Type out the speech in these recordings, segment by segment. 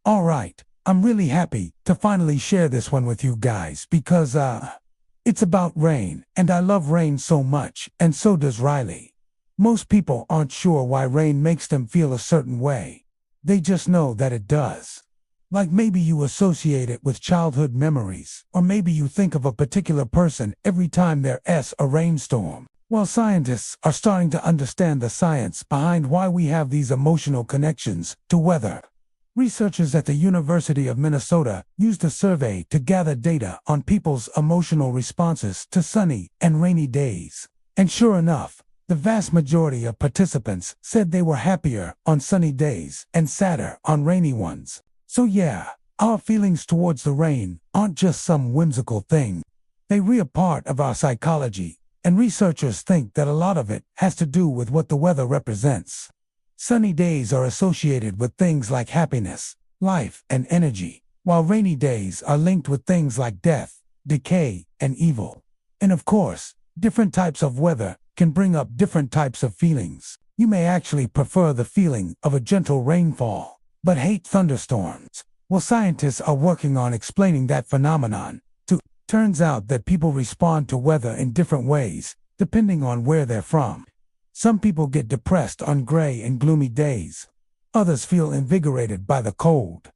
Alright, I'm really happy to finally share this one with you guys because, it's about rain, and I love rain so much, and so does Riley. Most people aren't sure why rain makes them feel a certain way. They just know that it does. Like maybe you associate it with childhood memories, or maybe you think of a particular person every time there's a rainstorm. Well, scientists are starting to understand the science behind why we have these emotional connections to weather. Researchers at the University of Minnesota used a survey to gather data on people's emotional responses to sunny and rainy days. And sure enough, the vast majority of participants said they were happier on sunny days and sadder on rainy ones. So yeah, our feelings towards the rain aren't just some whimsical thing. They're a part of our psychology, and researchers think that a lot of it has to do with what the weather represents. Sunny days are associated with things like happiness, life, and energy, while rainy days are linked with things like death, decay, and evil. And of course, different types of weather can bring up different types of feelings. You may actually prefer the feeling of a gentle rainfall, but hate thunderstorms. Well, scientists are working on explaining that phenomenon. Turns out that people respond to weather in different ways, depending on where they're from. Some people get depressed on gray and gloomy days. Others feel invigorated by the cold.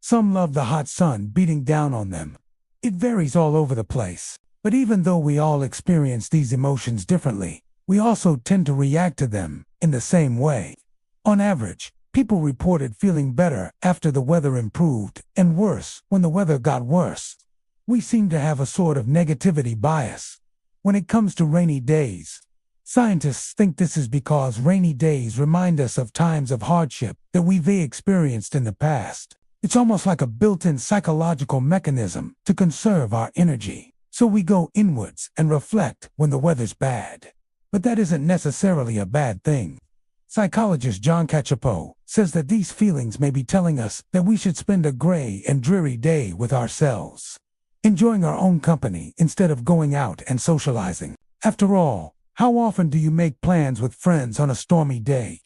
Some love the hot sun beating down on them. It varies all over the place. But even though we all experience these emotions differently, we also tend to react to them in the same way. On average, people reported feeling better after the weather improved and worse when the weather got worse. We seem to have a sort of negativity bias when it comes to rainy days. Scientists think this is because rainy days remind us of times of hardship that we've experienced in the past. It's almost like a built-in psychological mechanism to conserve our energy. So we go inwards and reflect when the weather's bad. But that isn't necessarily a bad thing. Psychologist John Cacioppo says that these feelings may be telling us that we should spend a gray and dreary day with ourselves, enjoying our own company instead of going out and socializing. After all, how often do you make plans with friends on a stormy day?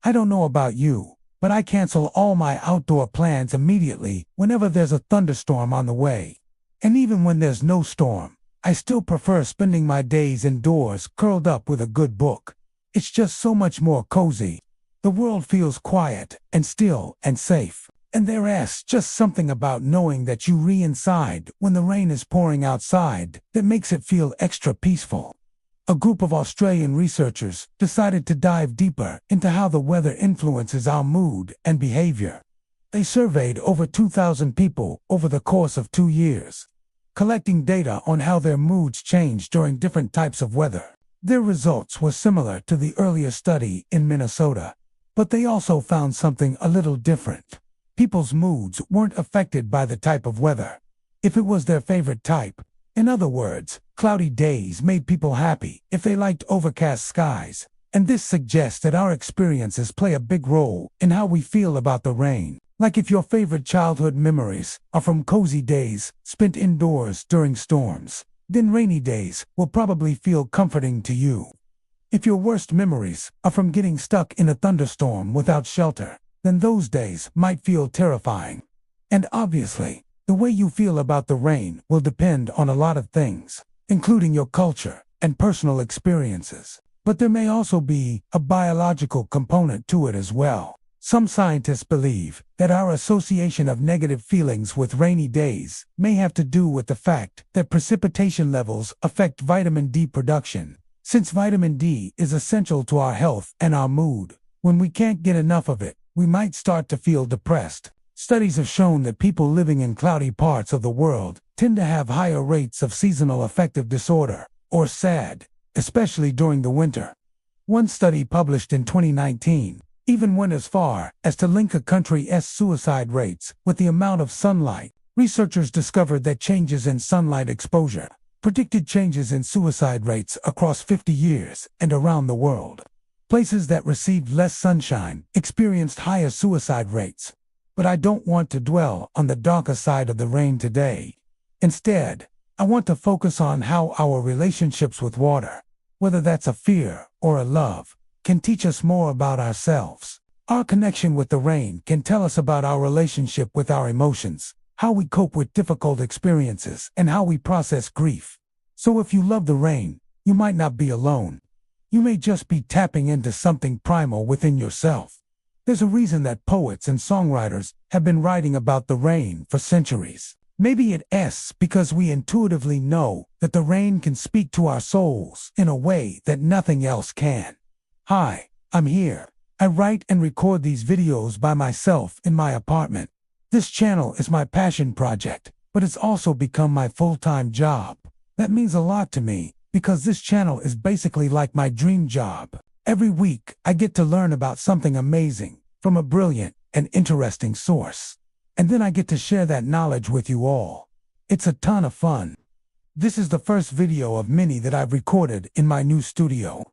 I don't know about you, but I cancel all my outdoor plans immediately whenever there's a thunderstorm on the way. And even when there's no storm, I still prefer spending my days indoors curled up with a good book. It's just so much more cozy. The world feels quiet and still and safe. And there's just something about knowing that you're inside when the rain is pouring outside that makes it feel extra peaceful. A group of Australian researchers decided to dive deeper into how the weather influences our mood and behavior. They surveyed over 2,000 people over the course of 2 years, collecting data on how their moods change during different types of weather. Their results were similar to the earlier study in Minnesota, but they also found something a little different. People's moods weren't affected by the type of weather. If it was their favorite type, in other words, cloudy days made people happy if they liked overcast skies, and this suggests that our experiences play a big role in how we feel about the rain. Like if your favorite childhood memories are from cozy days spent indoors during storms, then rainy days will probably feel comforting to you. If your worst memories are from getting stuck in a thunderstorm without shelter, then those days might feel terrifying. And obviously, the way you feel about the rain will depend on a lot of things, including your culture and personal experiences. But there may also be a biological component to it as well. Some scientists believe that our association of negative feelings with rainy days may have to do with the fact that precipitation levels affect vitamin D production. Since vitamin D is essential to our health and our mood, when we can't get enough of it, we might start to feel depressed. Studies have shown that people living in cloudy parts of the world tend to have higher rates of seasonal affective disorder, or SAD, especially during the winter. One study published in 2019 even went as far as to link a country's suicide rates with the amount of sunlight. Researchers discovered that changes in sunlight exposure predicted changes in suicide rates across 50 years and around the world. Places that received less sunshine experienced higher suicide rates. But I don't want to dwell on the darker side of the rain today. Instead, I want to focus on how our relationships with water, whether that's a fear or a love, can teach us more about ourselves, Our connection with the rain can tell us about our relationship with our emotions, how we cope with difficult experiences, and how we process grief. So if you love the rain, you might not be alone. You may just be tapping into something primal within yourself. There's a reason that poets and songwriters have been writing about the rain for centuries. Maybe it's because we intuitively know that the rain can speak to our souls in a way that nothing else can. Hi, I'm here. I write and record these videos by myself in my apartment. This channel is my passion project, but it's also become my full-time job. That means a lot to me because this channel is basically like my dream job. Every week, I get to learn about something amazing from a brilliant and interesting source. And then I get to share that knowledge with you all. It's a ton of fun. This is the first video of many that I've recorded in my new studio.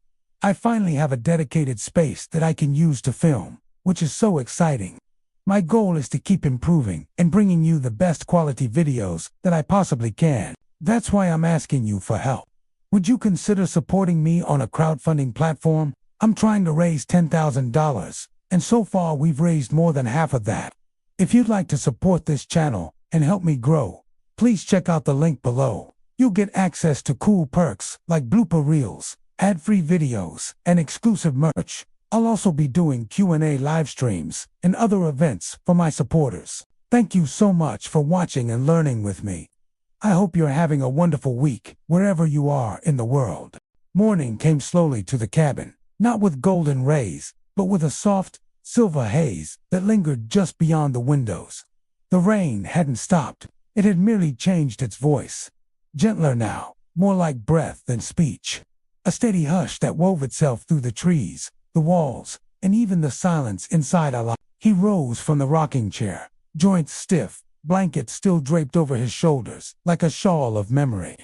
I finally have a dedicated space that I can use to film, which is so exciting. My goal is to keep improving and bringing you the best quality videos that I possibly can. That's why I'm asking you for help. Would you consider supporting me on a crowdfunding platform? I'm trying to raise $10,000, and so far we've raised more than half of that. If you'd like to support this channel and help me grow, please check out the link below. You'll get access to cool perks like blooper reels, ad-free videos, and exclusive merch. I'll also be doing Q&A live streams and other events for my supporters. Thank you so much for watching and learning with me. I hope you're having a wonderful week wherever you are in the world. Morning came slowly to the cabin, not with golden rays, but with a soft, silver haze that lingered just beyond the windows. The rain hadn't stopped. It had merely changed its voice. Gentler now, more like breath than speech. A steady hush that wove itself through the trees, the walls, and even the silence inside our life. He rose from the rocking chair, joints stiff, blanket still draped over his shoulders, like a shawl of memory.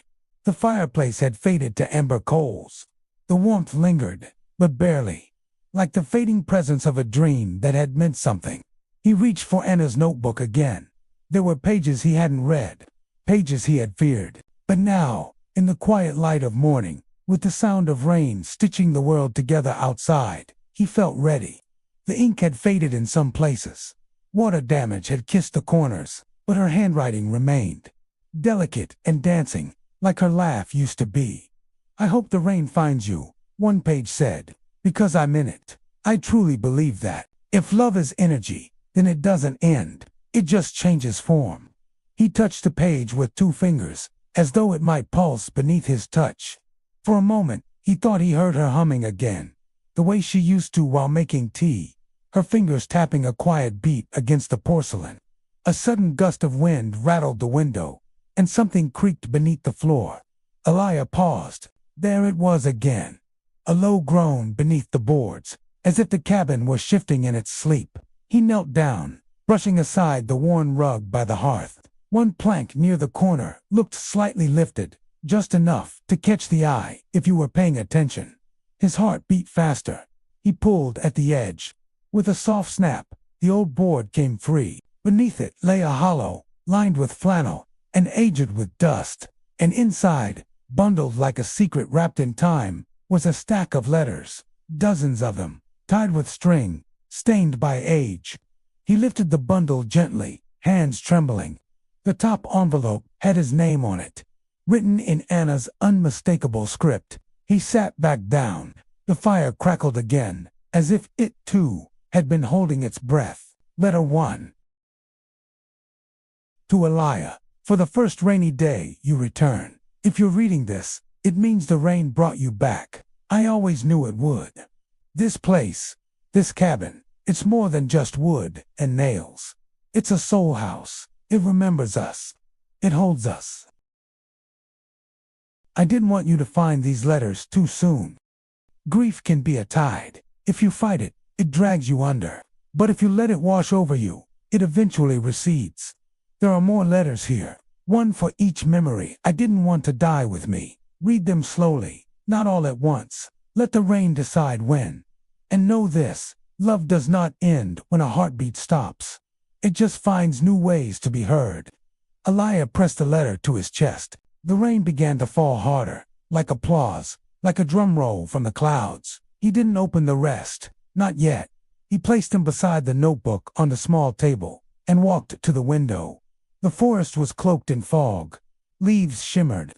The fireplace had faded to ember coals. The warmth lingered, but barely. Like the fading presence of a dream that had meant something. He reached for Anna's notebook again. There were pages he hadn't read, pages he had feared. But now, in the quiet light of morning, with the sound of rain stitching the world together outside, he felt ready. The ink had faded in some places. Water damage had kissed the corners, but her handwriting remained. Delicate and dancing, like her laugh used to be. I hope the rain finds you, one page said. Because I'm in it. I truly believe that. If love is energy, then it doesn't end. It just changes form. He touched the page with 2 fingers, as though it might pulse beneath his touch. For a moment, he thought he heard her humming again, the way she used to while making tea, her fingers tapping a quiet beat against the porcelain. A sudden gust of wind rattled the window, and something creaked beneath the floor. Elia paused. There it was again. A low groan beneath the boards, as if the cabin were shifting in its sleep. He knelt down, brushing aside the worn rug by the hearth. One plank near the corner looked slightly lifted, just enough to catch the eye if you were paying attention. His heart beat faster. He pulled at the edge. With a soft snap, the old board came free. Beneath it lay a hollow, lined with flannel, and aged with dust. And inside, bundled like a secret wrapped in time, was a stack of letters, dozens of them, tied with string, stained by age. He lifted the bundle gently, hands trembling. The top envelope had his name on it, written in Anna's unmistakable script. He sat back down. The fire crackled again, as if it, too, had been holding its breath. Letter 1. To Elia, for the first rainy day you return. If you're reading this, it means the rain brought you back. I always knew it would. This place, this cabin, it's more than just wood and nails. It's a soul house. It remembers us. It holds us. I didn't want you to find these letters too soon. Grief can be a tide. If you fight it, it drags you under. But if you let it wash over you, it eventually recedes. There are more letters here, one for each memory I didn't want to die with me. Read them slowly, not all at once. Let the rain decide when. And know this, love does not end when a heartbeat stops. It just finds new ways to be heard. Elia pressed the letter to his chest. The rain began to fall harder, like applause, like a drum roll from the clouds. He didn't open the rest, not yet. He placed him beside the notebook on the small table and walked to the window. The forest was cloaked in fog. Leaves shimmered.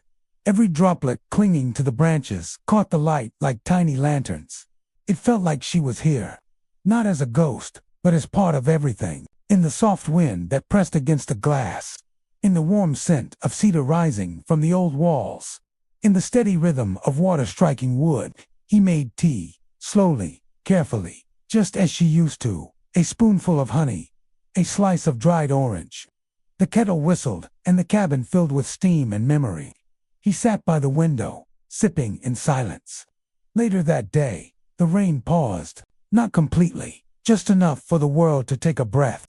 Every droplet clinging to the branches caught the light like tiny lanterns. It felt like she was here, not as a ghost, but as part of everything, in the soft wind that pressed against the glass, in the warm scent of cedar rising from the old walls, in the steady rhythm of water striking wood. He made tea, slowly, carefully, just as she used to, a spoonful of honey, a slice of dried orange. The kettle whistled, and the cabin filled with steam and memory. He sat by the window, sipping in silence. Later that day, the rain paused, not completely, just enough for the world to take a breath.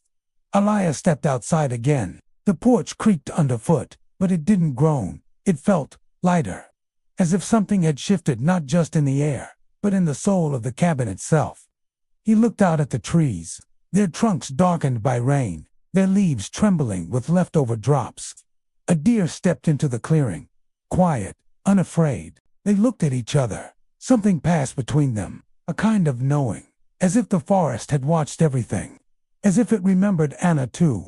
Aliyah stepped outside again. The porch creaked underfoot, but it didn't groan. It felt lighter, as if something had shifted not just in the air, but in the soul of the cabin itself. He looked out at the trees, their trunks darkened by rain, their leaves trembling with leftover drops. A deer stepped into the clearing, quiet, unafraid. They looked at each other. Something passed between them, a kind of knowing, as if the forest had watched everything, as if it remembered Anna too.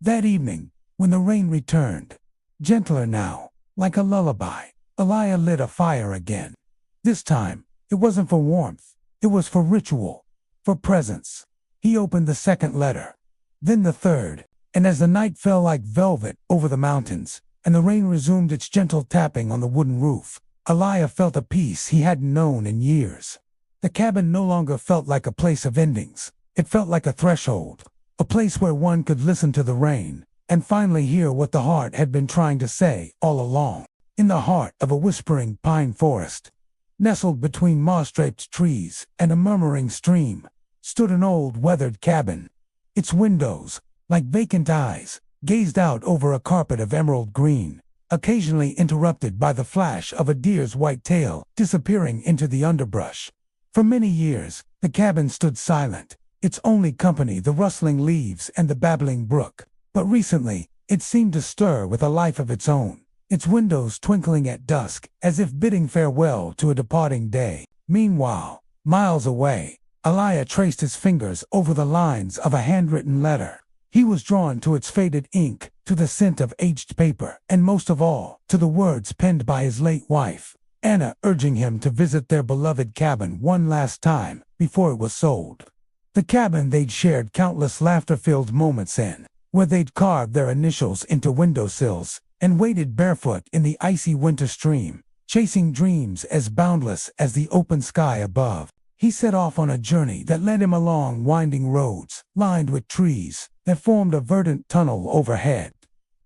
That evening, when the rain returned, gentler now, like a lullaby, Aliyah lit a fire again. This time, it wasn't for warmth, it was for ritual, for presence. He opened the second letter, then the third, and as the night fell like velvet over the mountains, and the rain resumed its gentle tapping on the wooden roof, Aliyah felt a peace he hadn't known in years. The cabin no longer felt like a place of endings. It felt like a threshold, a place where one could listen to the rain, and finally hear what the heart had been trying to say all along. In the heart of a whispering pine forest, nestled between moss-draped trees and a murmuring stream, stood an old weathered cabin. Its windows, like vacant eyes, gazed out over a carpet of emerald green, occasionally interrupted by the flash of a deer's white tail disappearing into the underbrush. For many years, the cabin stood silent, its only company the rustling leaves and the babbling brook. But recently, it seemed to stir with a life of its own, its windows twinkling at dusk as if bidding farewell to a departing day. Meanwhile, miles away, Aliyah traced his fingers over the lines of a handwritten letter. He was drawn to its faded ink, to the scent of aged paper, and most of all, to the words penned by his late wife, Anna, urging him to visit their beloved cabin one last time before it was sold. The cabin they'd shared countless laughter-filled moments in, where they'd carved their initials into windowsills and waded barefoot in the icy winter stream, chasing dreams as boundless as the open sky above. He set off on a journey that led him along winding roads, lined with trees, that formed a verdant tunnel overhead,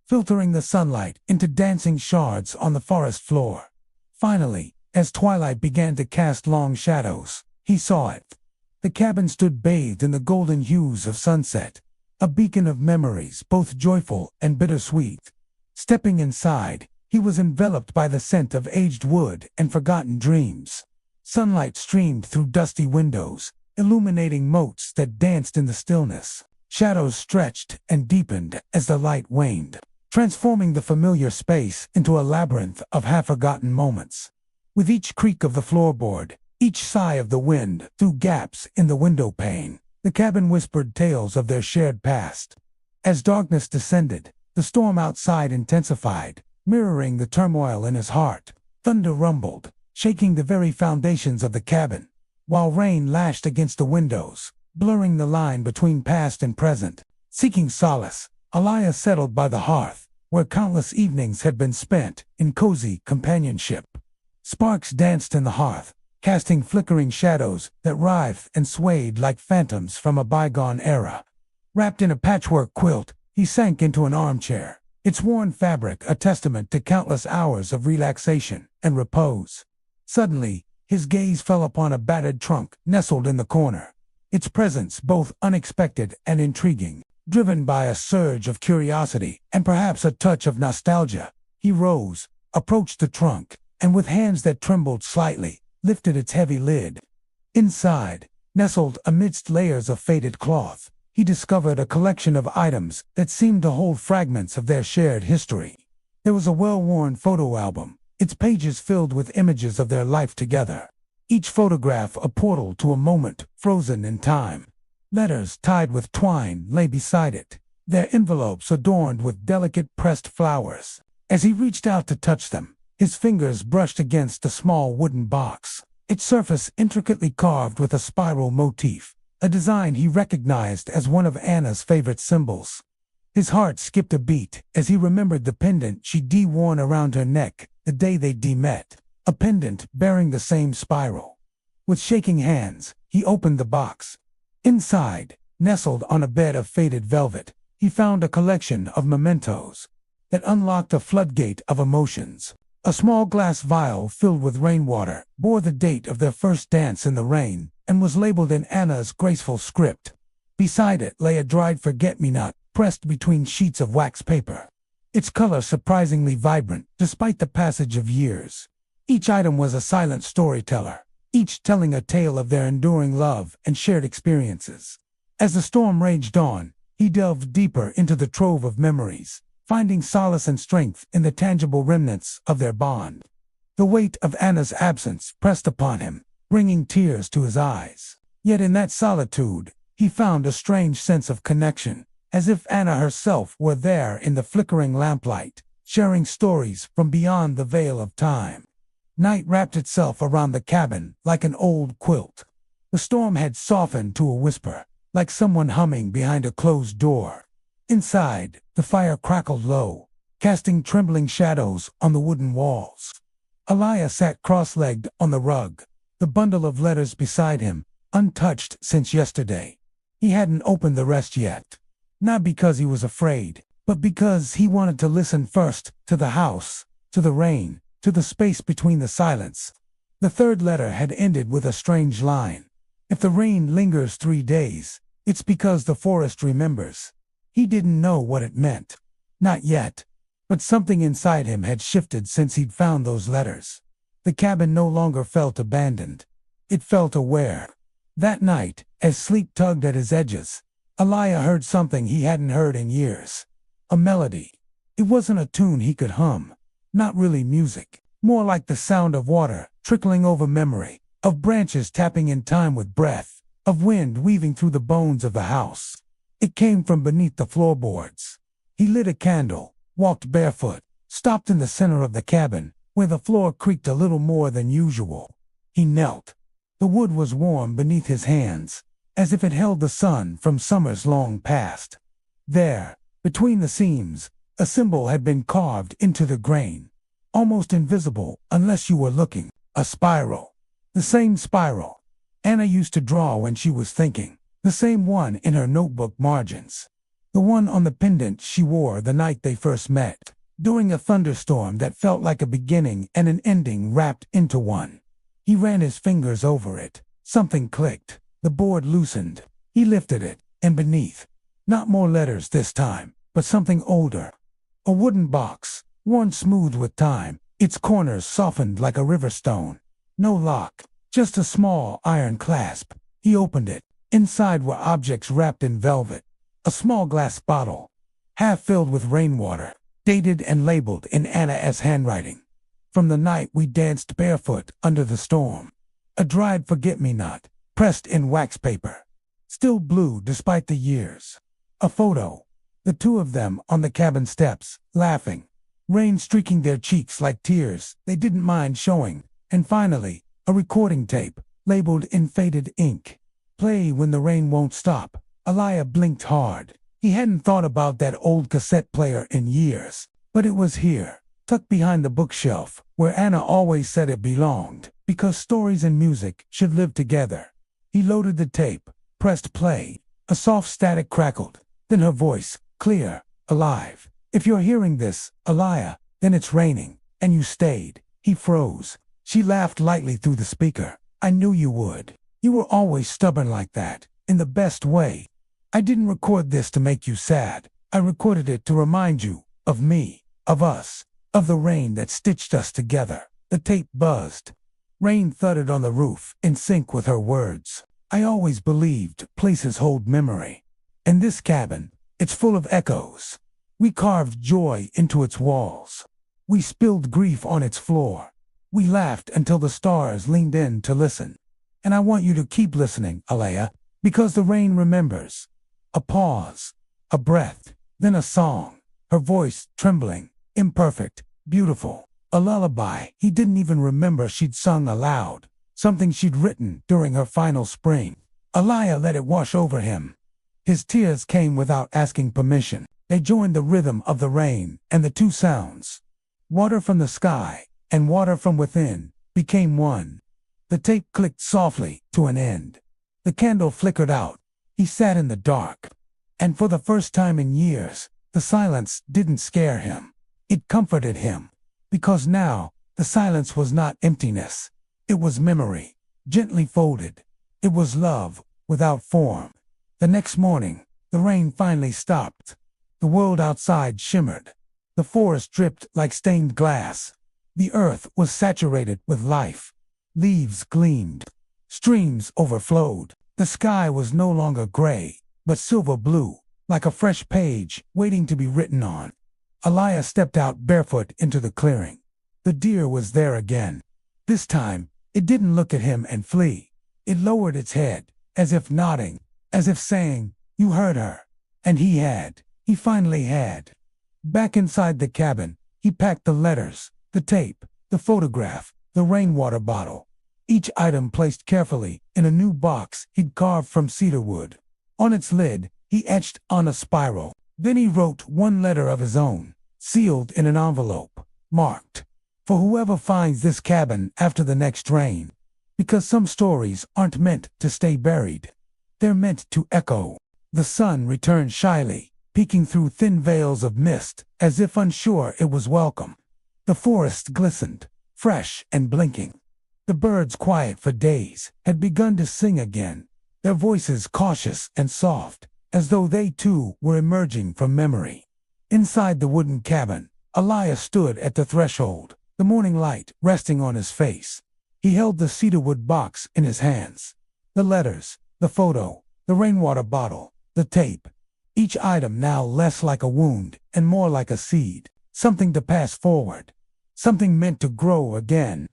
filtering the sunlight into dancing shards on the forest floor. Finally, as twilight began to cast long shadows, he saw it. The cabin stood bathed in the golden hues of sunset, a beacon of memories both joyful and bittersweet. Stepping inside, he was enveloped by the scent of aged wood and forgotten dreams. Sunlight streamed through dusty windows, illuminating motes that danced in the stillness. Shadows stretched and deepened as the light waned, transforming the familiar space into a labyrinth of half-forgotten moments. With each creak of the floorboard, each sigh of the wind through gaps in the window pane, the cabin whispered tales of their shared past. As darkness descended, the storm outside intensified, mirroring the turmoil in his heart. Thunder rumbled, shaking the very foundations of the cabin, while rain lashed against the windows, blurring the line between past and present. Seeking solace, Aliyah settled by the hearth, where countless evenings had been spent in cozy companionship. Sparks danced in the hearth, casting flickering shadows that writhed and swayed like phantoms from a bygone era. Wrapped in a patchwork quilt, he sank into an armchair, its worn fabric a testament to countless hours of relaxation and repose. Suddenly, his gaze fell upon a battered trunk nestled in the corner, its presence both unexpected and intriguing. Driven by a surge of curiosity and perhaps a touch of nostalgia, he rose, approached the trunk, and with hands that trembled slightly, lifted its heavy lid. Inside, nestled amidst layers of faded cloth, he discovered a collection of items that seemed to hold fragments of their shared history. There was a well-worn photo album, its pages filled with images of their life together, each photograph a portal to a moment frozen in time. Letters tied with twine lay beside it, their envelopes adorned with delicate pressed flowers. As he reached out to touch them, his fingers brushed against a small wooden box, its surface intricately carved with a spiral motif, a design he recognized as one of Anna's favorite symbols. His heart skipped a beat as he remembered the pendant she'd worn around her neck the day they'd met, a pendant bearing the same spiral. With shaking hands, he opened the box. Inside, nestled on a bed of faded velvet, he found a collection of mementos that unlocked a floodgate of emotions. A small glass vial filled with rainwater bore the date of their first dance in the rain and was labeled in Anna's graceful script. Beside it lay a dried forget-me-not pressed between sheets of wax paper, its color surprisingly vibrant despite the passage of years. Each item was a silent storyteller, each telling a tale of their enduring love and shared experiences. As the storm raged on, he delved deeper into the trove of memories, finding solace and strength in the tangible remnants of their bond. The weight of Anna's absence pressed upon him, bringing tears to his eyes. Yet in that solitude, he found a strange sense of connection, as if Anna herself were there in the flickering lamplight, sharing stories from beyond the veil of time. Night wrapped itself around the cabin like an old quilt. The storm had softened to a whisper, like someone humming behind a closed door. Inside, the fire crackled low, casting trembling shadows on the wooden walls. Aliyah sat cross-legged on the rug, the bundle of letters beside him, untouched since yesterday. He hadn't opened the rest yet. Not because he was afraid, but because he wanted to listen first to the house, to the rain, to the space between the silence. The third letter had ended with a strange line. If the rain lingers 3 days, it's because the forest remembers. He didn't know what it meant. Not yet. But something inside him had shifted since he'd found those letters. The cabin no longer felt abandoned. It felt aware. That night, as sleep tugged at his edges, Aliyah heard something he hadn't heard in years. A melody. It wasn't a tune he could hum. Not really music. More like the sound of water trickling over memory, of branches tapping in time with breath, of wind weaving through the bones of the house. It came from beneath the floorboards. He lit a candle, walked barefoot, stopped in the center of the cabin, where the floor creaked a little more than usual. He knelt. The wood was warm beneath his hands, as if it held the sun from summers long past. There, between the seams, a symbol had been carved into the grain, almost invisible unless you were looking, a spiral. The same spiral Anna used to draw when she was thinking, the same one in her notebook margins, the one on the pendant she wore the night they first met, during a thunderstorm that felt like a beginning and an ending wrapped into one. He ran his fingers over it. Something clicked. The board loosened. He lifted it, and beneath, not more letters this time, but something older. A wooden box, worn smooth with time, its corners softened like a river stone. No lock, just a small iron clasp. He opened it. Inside were objects wrapped in velvet. A small glass bottle, half filled with rainwater, dated and labeled in Anna's handwriting. From the night we danced barefoot under the storm. A dried forget-me-not, pressed in wax paper. Still blue despite the years. A photo. The two of them on the cabin steps, laughing. Rain streaking their cheeks like tears they didn't mind showing. And finally, a recording tape, labeled in faded ink. Play when the rain won't stop. Aliyah blinked hard. He hadn't thought about that old cassette player in years. But it was here, tucked behind the bookshelf, where Anna always said it belonged, because stories and music should live together. He loaded the tape, pressed play. A soft static crackled. Then her voice, clear, alive. If you're hearing this, Aliyah, then it's raining, and you stayed. He froze. She laughed lightly through the speaker. I knew you would. You were always stubborn like that, in the best way. I didn't record this to make you sad. I recorded it to remind you of me, of us, of the rain that stitched us together. The tape buzzed. Rain thudded on the roof, in sync with her words. I always believed places hold memory. And this cabin, it's full of echoes. We carved joy into its walls. We spilled grief on its floor. We laughed until the stars leaned in to listen. And I want you to keep listening, Aliyah. Because the rain remembers. A pause, a breath, then a song, her voice trembling, imperfect, beautiful. A lullaby he didn't even remember she'd sung aloud, something she'd written during her final spring. Aliyah let it wash over him. His tears came without asking permission. They joined the rhythm of the rain, and the two sounds, water from the sky and water from within, became one. The tape clicked softly to an end. The candle flickered out. He sat in the dark. And for the first time in years, the silence didn't scare him. It comforted him. Because now, the silence was not emptiness. It was memory, gently folded. It was love, without form. The next morning, the rain finally stopped. The world outside shimmered. The forest dripped like stained glass. The earth was saturated with life. Leaves gleamed. Streams overflowed. The sky was no longer gray, but silver blue, like a fresh page waiting to be written on. Aliyah stepped out barefoot into the clearing. The deer was there again. This time, it didn't look at him and flee. It lowered its head, as if nodding, as if saying, "You heard her." And he had. He finally had. Back inside the cabin, he packed the letters, the tape, the photograph, the rainwater bottle. Each item placed carefully in a new box he'd carved from cedar wood. On its lid, he etched on a spiral. Then he wrote one letter of his own, sealed in an envelope, marked, "For whoever finds this cabin after the next rain." Because some stories aren't meant to stay buried. They're meant to echo. The sun returned shyly, peeking through thin veils of mist, as if unsure it was welcome. The forest glistened, fresh and blinking. The birds, quiet for days, had begun to sing again, their voices cautious and soft, as though they too were emerging from memory. Inside the wooden cabin, Aliyah stood at the threshold, the morning light resting on his face. He held the cedarwood box in his hands. The letters, the photo, the rainwater bottle, the tape. Each item now less like a wound and more like a seed, something to pass forward, something meant to grow again.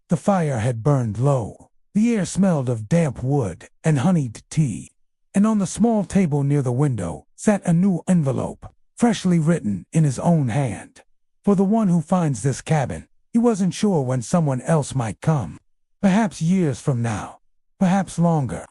The fire had burned low. The air smelled of damp wood and honeyed tea. And on the small table near the window sat a new envelope, freshly written in his own hand. For the one who finds this cabin, he wasn't sure when someone else might come. Perhaps years from now, perhaps longer.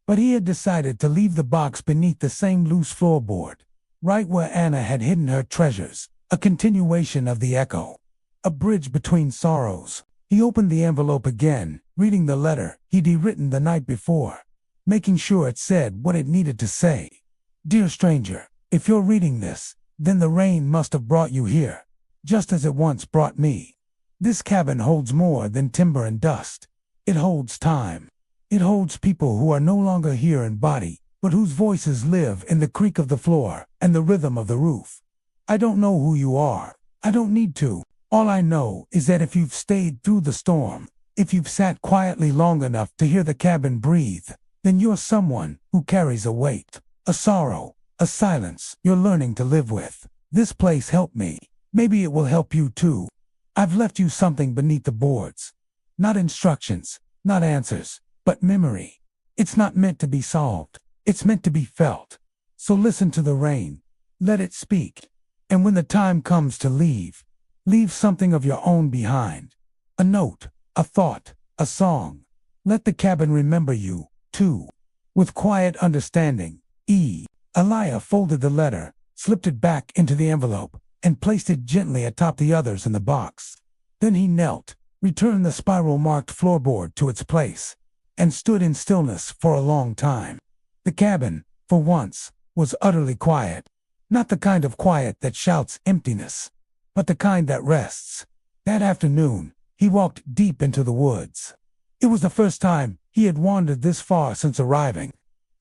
But he had decided to leave the box beneath the same loose floorboard, right where Anna had hidden her treasures, a continuation of the echo, a bridge between sorrows. He opened the envelope again, reading the letter he'd written the night before, making sure it said what it needed to say. "Dear stranger, if you're reading this, then the rain must have brought you here, just as it once brought me. This cabin holds more than timber and dust. It holds time. It holds people who are no longer here in body, but whose voices live in the creak of the floor and the rhythm of the roof. I don't know who you are. I don't need to. All I know is that if you've stayed through the storm, if you've sat quietly long enough to hear the cabin breathe, then you're someone who carries a weight, a sorrow, a silence you're learning to live with. This place helped me. Maybe it will help you too. I've left you something beneath the boards. Not instructions, not answers, but memory. It's not meant to be solved. It's meant to be felt. So listen to the rain. Let it speak. And when the time comes to leave, leave something of your own behind. A note, a thought, a song. Let the cabin remember you, too." With quiet understanding, Aliyah folded the letter, slipped it back into the envelope, and placed it gently atop the others in the box. Then he knelt, returned the spiral-marked floorboard to its place, and stood in stillness for a long time. The cabin, for once, was utterly quiet. Not the kind of quiet that shouts emptiness, but the kind that rests. That afternoon, he walked deep into the woods. It was the first time he had wandered this far since arriving.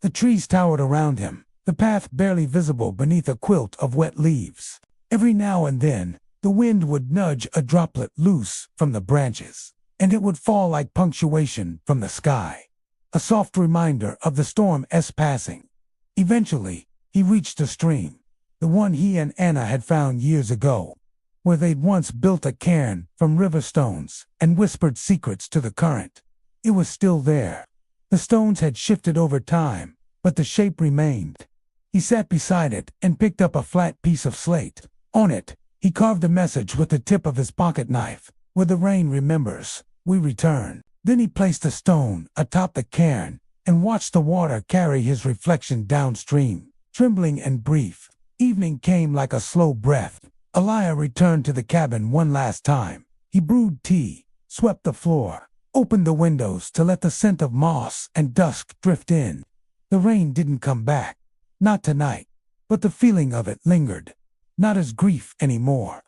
The trees towered around him, the path barely visible beneath a quilt of wet leaves. Every now and then, the wind would nudge a droplet loose from the branches, and it would fall like punctuation from the sky, a soft reminder of the storm's passing. Eventually, he reached a stream, the one he and Anna had found years ago, where they'd once built a cairn from river stones and whispered secrets to the current. It was still there. The stones had shifted over time, but the shape remained. He sat beside it and picked up a flat piece of slate. On it, he carved a message with the tip of his pocket knife. Where the rain remembers, we return. Then he placed a stone atop the cairn and watched the water carry his reflection downstream. Trembling and brief, evening came like a slow breath. Elijah returned to the cabin one last time. He brewed tea, swept the floor, opened the windows to let the scent of moss and dusk drift in. The rain didn't come back. Not tonight. But the feeling of it lingered. Not as grief anymore.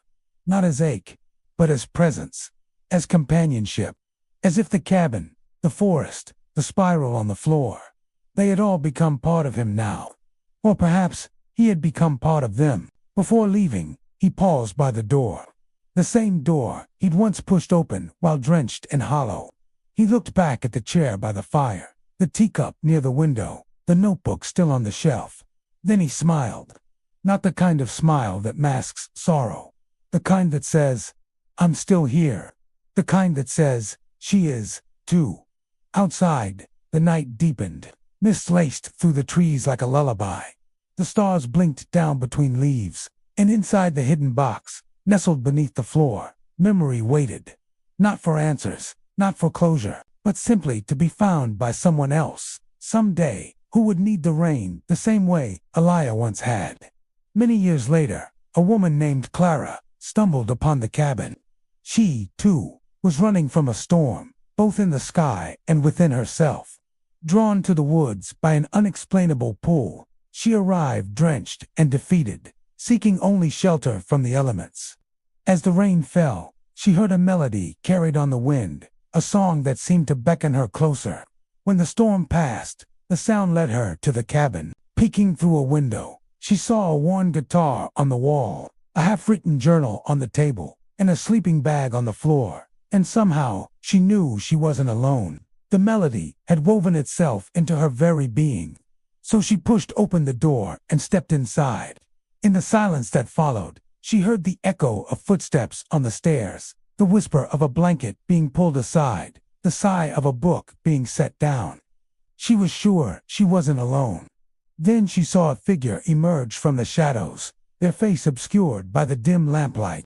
Not as ache, but as presence. As companionship. As if the cabin, the forest, the spiral on the floor, they had all become part of him now. Or perhaps he had become part of them. Before leaving, he paused by the door. The same door he'd once pushed open while drenched and hollow. He looked back at the chair by the fire, the teacup near the window, the notebook still on the shelf. Then he smiled. Not the kind of smile that masks sorrow. The kind that says, I'm still here. The kind that says, she is, too. Outside, the night deepened. Mist laced through the trees like a lullaby. The stars blinked down between leaves, and inside the hidden box, nestled beneath the floor, memory waited. Not for answers, not for closure, but simply to be found by someone else, someday, who would need the rain the same way Elijah once had. Many years later, a woman named Clara stumbled upon the cabin. She, too, was running from a storm, both in the sky and within herself. Drawn to the woods by an unexplainable pull, she arrived drenched and defeated, seeking only shelter from the elements. As the rain fell, she heard a melody carried on the wind, a song that seemed to beckon her closer. When the storm passed, the sound led her to the cabin. Peeking through a window, she saw a worn guitar on the wall, a half-written journal on the table, and a sleeping bag on the floor. And somehow, she knew she wasn't alone. The melody had woven itself into her very being. So she pushed open the door and stepped inside. In the silence that followed, she heard the echo of footsteps on the stairs, the whisper of a blanket being pulled aside, the sigh of a book being set down. She was sure she wasn't alone. Then she saw a figure emerge from the shadows, their face obscured by the dim lamplight.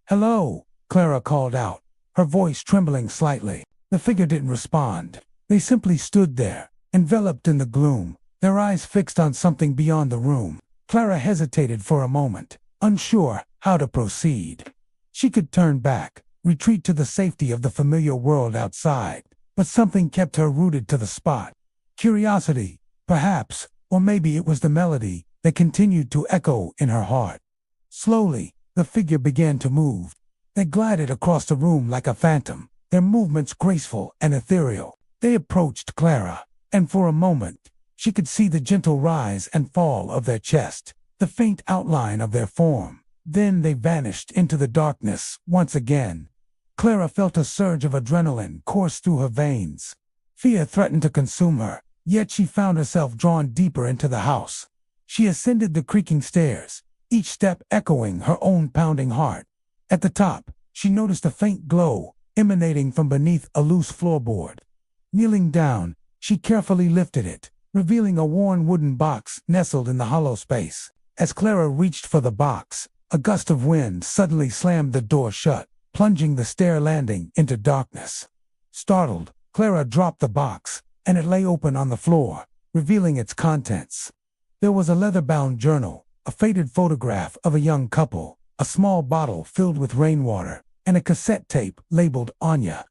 "Hello," Clara called out, her voice trembling slightly. The figure didn't respond. They simply stood there, enveloped in the gloom, their eyes fixed on something beyond the room. Clara hesitated for a moment, unsure how to proceed. She could turn back, retreat to the safety of the familiar world outside, but something kept her rooted to the spot. Curiosity, perhaps, or maybe it was the melody that continued to echo in her heart. Slowly, the figure began to move. They glided across the room like a phantom, their movements graceful and ethereal. They approached Clara, and for a moment, she could see the gentle rise and fall of their chest, the faint outline of their form. Then they vanished into the darkness once again. Clara felt a surge of adrenaline course through her veins. Fear threatened to consume her, yet she found herself drawn deeper into the house. She ascended the creaking stairs, each step echoing her own pounding heart. At the top, she noticed a faint glow emanating from beneath a loose floorboard. Kneeling down, she carefully lifted it, revealing a worn wooden box nestled in the hollow space. As Clara reached for the box, a gust of wind suddenly slammed the door shut, plunging the stair landing into darkness. Startled, Clara dropped the box, and it lay open on the floor, revealing its contents. There was a leather-bound journal, a faded photograph of a young couple, a small bottle filled with rainwater, and a cassette tape labeled Anya.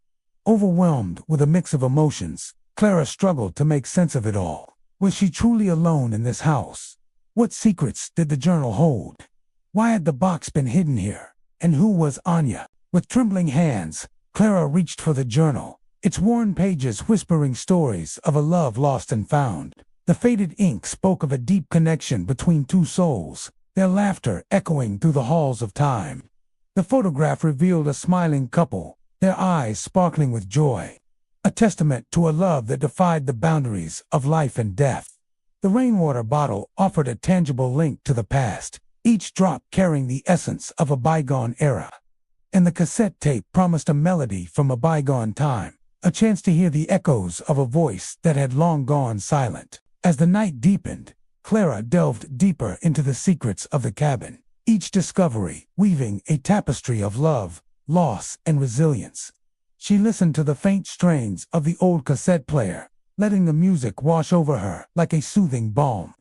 Overwhelmed with a mix of emotions, Clara struggled to make sense of it all. Was she truly alone in this house? What secrets did the journal hold? Why had the box been hidden here? And who was Anya? With trembling hands, Clara reached for the journal, its worn pages whispering stories of a love lost and found. The faded ink spoke of a deep connection between two souls, their laughter echoing through the halls of time. The photograph revealed a smiling couple, their eyes sparkling with joy, a testament to a love that defied the boundaries of life and death. The rainwater bottle offered a tangible link to the past, each drop carrying the essence of a bygone era. And the cassette tape promised a melody from a bygone time, a chance to hear the echoes of a voice that had long gone silent. As the night deepened, Clara delved deeper into the secrets of the cabin, each discovery weaving a tapestry of love, loss, and resilience. She listened to the faint strains of the old cassette player, letting the music wash over her like a soothing balm.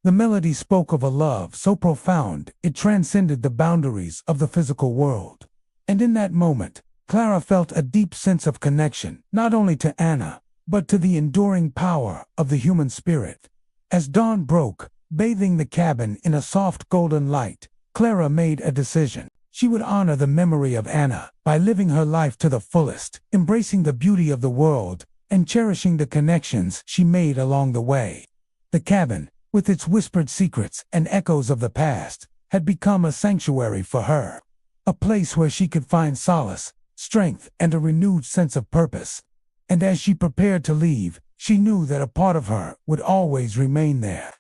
The melody spoke of a love so profound it transcended the boundaries of the physical world. And in that moment, Clara felt a deep sense of connection, not only to Anna, but to the enduring power of the human spirit. As dawn broke, bathing the cabin in a soft golden light, Clara made a decision. She would honor the memory of Anna by living her life to the fullest, embracing the beauty of the world, and cherishing the connections she made along the way. The cabin, with its whispered secrets and echoes of the past, had become a sanctuary for her, a place where she could find solace, strength, and a renewed sense of purpose. And as she prepared to leave, she knew that a part of her would always remain there,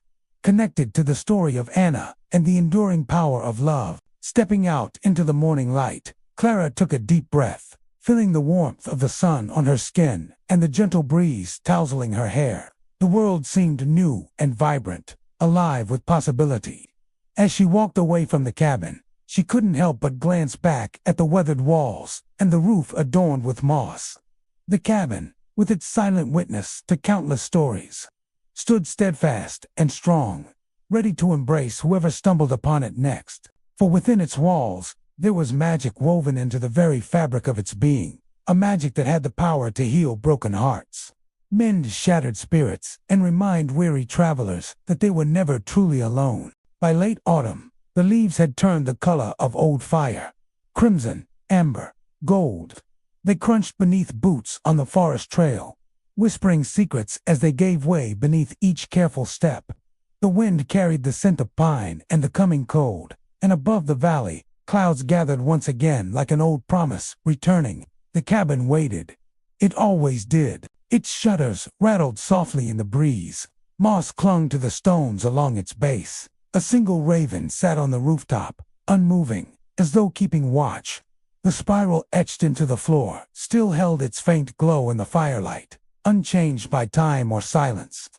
connected to the story of Anna and the enduring power of love. Stepping out into the morning light, Clara took a deep breath, feeling the warmth of the sun on her skin and the gentle breeze tousling her hair. The world seemed new and vibrant, alive with possibility. As she walked away from the cabin, she couldn't help but glance back at the weathered walls and the roof adorned with moss. The cabin, with its silent witness to countless stories, stood steadfast and strong, ready to embrace whoever stumbled upon it next. For within its walls, there was magic woven into the very fabric of its being, a magic that had the power to heal broken hearts, mend shattered spirits, and remind weary travelers that they were never truly alone. By late autumn, the leaves had turned the color of old fire, crimson, amber, gold. They crunched beneath boots on the forest trail, whispering secrets as they gave way beneath each careful step. The wind carried the scent of pine and the coming cold, and above the valley, clouds gathered once again like an old promise returning. The cabin waited. It always did. Its shutters rattled softly in the breeze. Moss clung to the stones along its base. A single raven sat on the rooftop, unmoving, as though keeping watch. The spiral etched into the floor still held its faint glow in the firelight, unchanged by time or silence.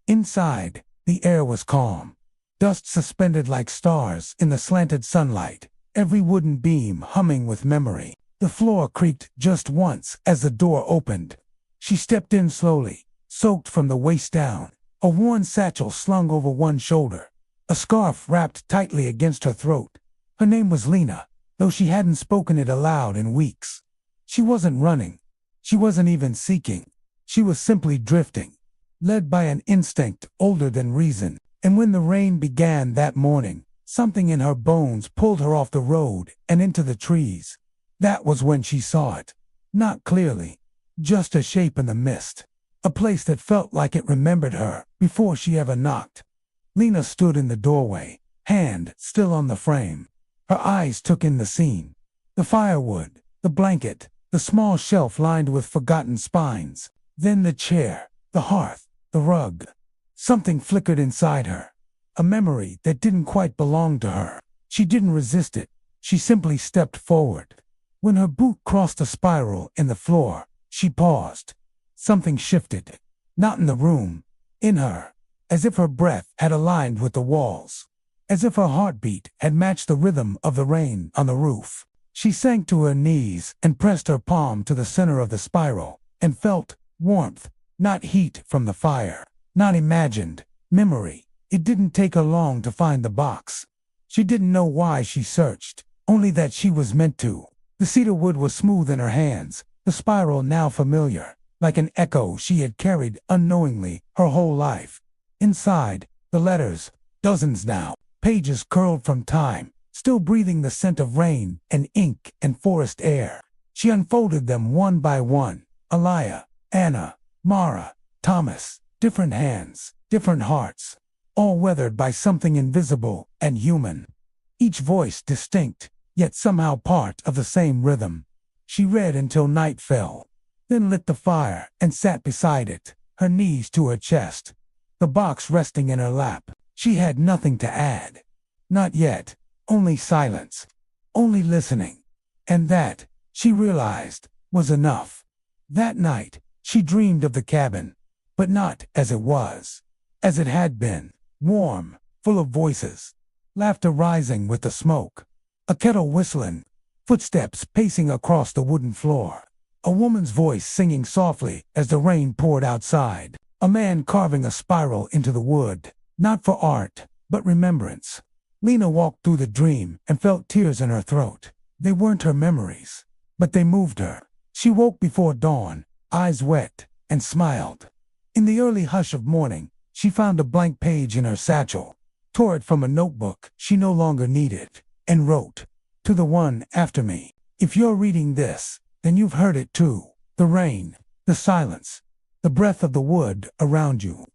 Inside, the air was calm. Dust suspended like stars in the slanted sunlight, every wooden beam humming with memory. The floor creaked just once as the door opened. She stepped in slowly, soaked from the waist down, a worn satchel slung over one shoulder, a scarf wrapped tightly against her throat. Her name was Lena, though she hadn't spoken it aloud in weeks. She wasn't running. She wasn't even seeking. She was simply drifting, led by an instinct older than reason. And when the rain began that morning, something in her bones pulled her off the road and into the trees. That was when she saw it. Not clearly, just a shape in the mist. A place that felt like it remembered her before she ever knocked. Lena stood in the doorway, hand still on the frame. Her eyes took in the scene. The firewood, the blanket, the small shelf lined with forgotten spines. Then the chair, the hearth, the rug. Something flickered inside her, a memory that didn't quite belong to her. She didn't resist it. She simply stepped forward. When her boot crossed a spiral in the floor, she paused. Something shifted. Not in the room, in her, as if her breath had aligned with the walls, as if her heartbeat had matched the rhythm of the rain on the roof. She sank to her knees and pressed her palm to the center of the spiral, and felt warmth, not heat from the fire. Not imagined, memory. It didn't take her long to find the box. She didn't know why she searched, only that she was meant to. The cedar wood was smooth in her hands, the spiral now familiar, like an echo she had carried unknowingly her whole life. Inside, the letters, dozens now, pages curled from time, still breathing the scent of rain and ink and forest air. She unfolded them one by one. Aliyah, Anna, Mara, Thomas. Different hands, different hearts, all weathered by something invisible and human. Each voice distinct, yet somehow part of the same rhythm. She read until night fell, then lit the fire and sat beside it, her knees to her chest, the box resting in her lap. She had nothing to add. Not yet, only silence, only listening. And that, she realized, was enough. That night, she dreamed of the cabin. But not as it was. as it had been, warm, full of voices, laughter rising with the smoke, a kettle whistling, footsteps pacing across the wooden floor, a woman's voice singing softly as the rain poured outside, a man carving a spiral into the wood, not for art, but remembrance. Lena walked through the dream and felt tears in her throat. They weren't her memories, but they moved her. She woke before dawn, eyes wet, and smiled. In the early hush of morning, she found a blank page in her satchel, tore it from a notebook she no longer needed, and wrote, "To the one after me. If you're reading this, then you've heard it too. The rain, the silence, the breath of the wood around you.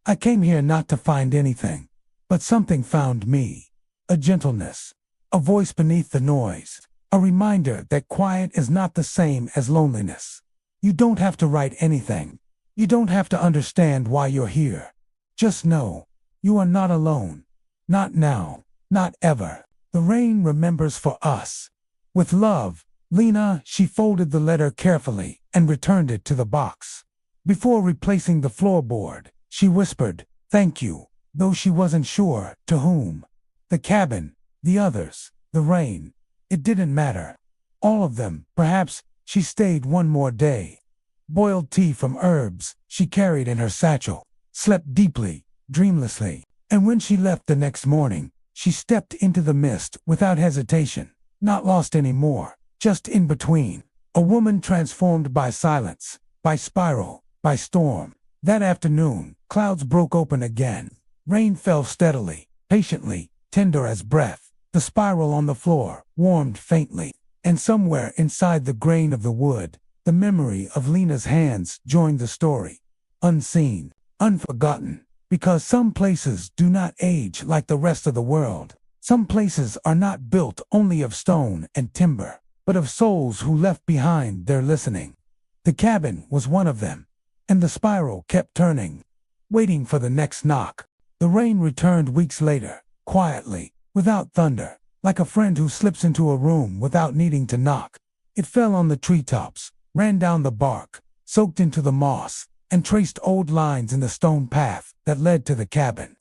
I came here not to find anything, but something found me. A gentleness, a voice beneath the noise, a reminder that quiet is not the same as loneliness. You don't have to write anything. You don't have to understand why you're here. Just know, you are not alone. Not now, not ever. The rain remembers for us. With love, Lena." She folded the letter carefully and returned it to the box. Before replacing the floorboard, she whispered, "Thank you," though she wasn't sure to whom. The cabin, the others, the rain. It didn't matter. All of them, perhaps. She stayed one more day. Boiled tea from herbs she carried in her satchel, slept deeply, dreamlessly, and when she left the next morning, she stepped into the mist without hesitation, not lost anymore, just in between. A woman transformed by silence, by spiral, by storm. That afternoon, clouds broke open again. Rain fell steadily, patiently, tender as breath. The spiral on the floor warmed faintly, and somewhere inside the grain of the wood, the memory of Lena's hands joined the story. Unseen, unforgotten, because some places do not age like the rest of the world. Some places are not built only of stone and timber, but of souls who left behind their listening. The cabin was one of them, and the spiral kept turning, waiting for the next knock. The rain returned weeks later, quietly, without thunder, like a friend who slips into a room without needing to knock. It fell on the treetops, ran down the bark, soaked into the moss, and traced old lines in the stone path that led to the cabin.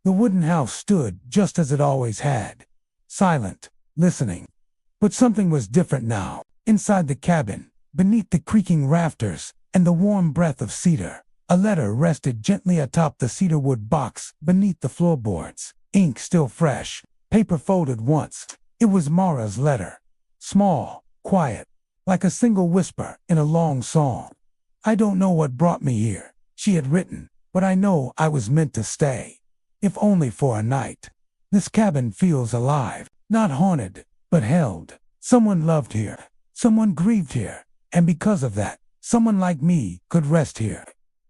The wooden house stood just as it always had, silent, listening. But something was different now. Inside the cabin, beneath the creaking rafters and the warm breath of cedar, a letter rested gently atop the cedarwood box beneath the floorboards, ink still fresh, paper folded once. It was Mara's letter. Small, quiet, like a single whisper in a long song. "I don't know what brought me here," she had written, "but I know I was meant to stay. If only for a night. This cabin feels alive, not haunted, but held. Someone loved here, someone grieved here, and because of that, someone like me could rest here."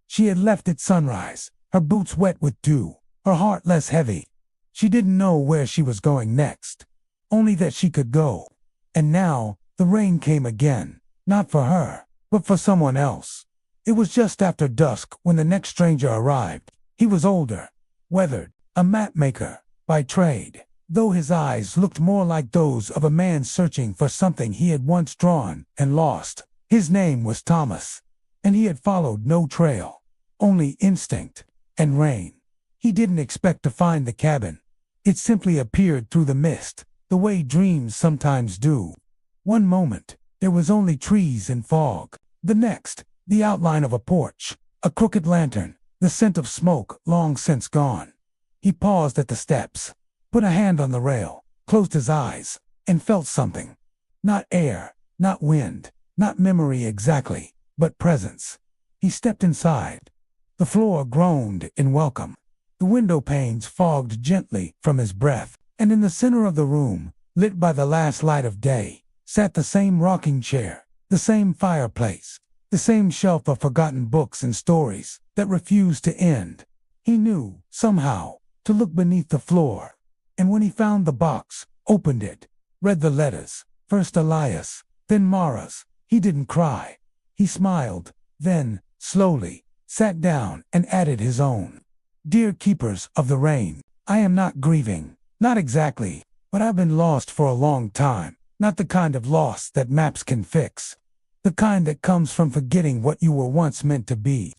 She had left at sunrise, her boots wet with dew, her heart less heavy. She didn't know where she was going next, only that she could go. And now, the rain came again, not for her, but for someone else. It was just after dusk when the next stranger arrived. He was older, weathered, a map maker by trade, though his eyes looked more like those of a man searching for something he had once drawn and lost. His name was Thomas, and he had followed no trail, only instinct and rain. He didn't expect to find the cabin. It simply appeared through the mist, the way dreams sometimes do. One moment, there was only trees and fog. The next, the outline of a porch, a crooked lantern, the scent of smoke long since gone. He paused at the steps, put a hand on the rail, closed his eyes, and felt something. Not air, not wind, not memory exactly, but presence. He stepped inside. The floor groaned in welcome. The window panes fogged gently from his breath, and in the center of the room, lit by the last light of day, sat the same rocking chair, the same fireplace, the same shelf of forgotten books and stories that refused to end. He knew, somehow, to look beneath the floor, and when he found the box, opened it, read the letters, first Elias, then Mara's. He didn't cry. He smiled, then, slowly, sat down and added his own. "Dear keepers of the rain, I am not grieving, not exactly, but I've been lost for a long time, not the kind of loss that maps can fix, the kind that comes from forgetting what you were once meant to be.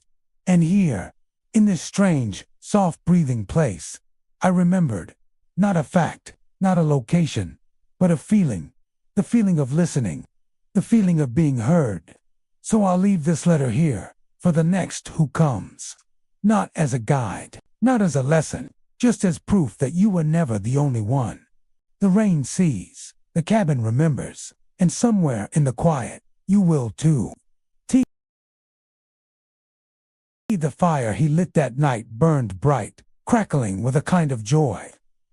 And here, in this strange, soft breathing place. I remembered. Not a fact, not a location, but a feeling. The feeling of listening. The feeling of being heard. So I'll leave this letter here, for the next who comes. Not as a guide, not as a lesson, just as proof that you were never the only one. The rain sees, the cabin remembers, and somewhere in the quiet, you will too. The fire he lit that night burned bright, crackling with a kind of joy.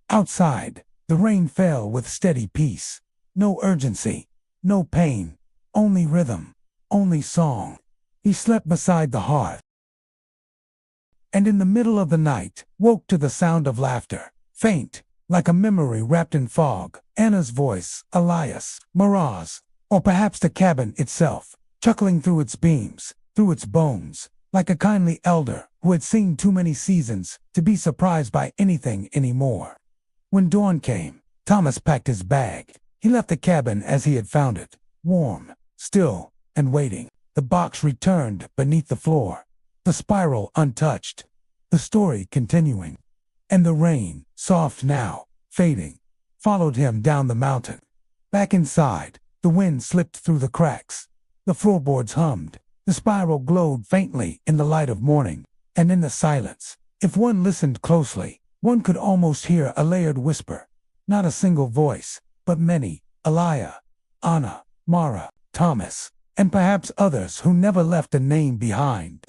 Outside, the rain fell with steady peace. No urgency, no pain, only rhythm, only song. He slept beside the hearth, and in the middle of the night, woke to the sound of laughter, faint, like a memory wrapped in fog. Anna's voice, Elias, Miraz, or perhaps the cabin itself, chuckling through its beams, through its bones, like a kindly elder who had seen too many seasons to be surprised by anything anymore. When dawn came, Thomas packed his bag. He left the cabin as he had found it, warm, still, and waiting. The box returned beneath the floor, the spiral untouched, the story continuing. And the rain, soft now, fading, followed him down the mountain. Back inside, the wind slipped through the cracks. The floorboards hummed. The spiral glowed faintly in the light of morning, and in the silence, if one listened closely, one could almost hear a layered whisper. Not a single voice, but many: Elia, Anna, Mara, Thomas, and perhaps others who never left a name behind.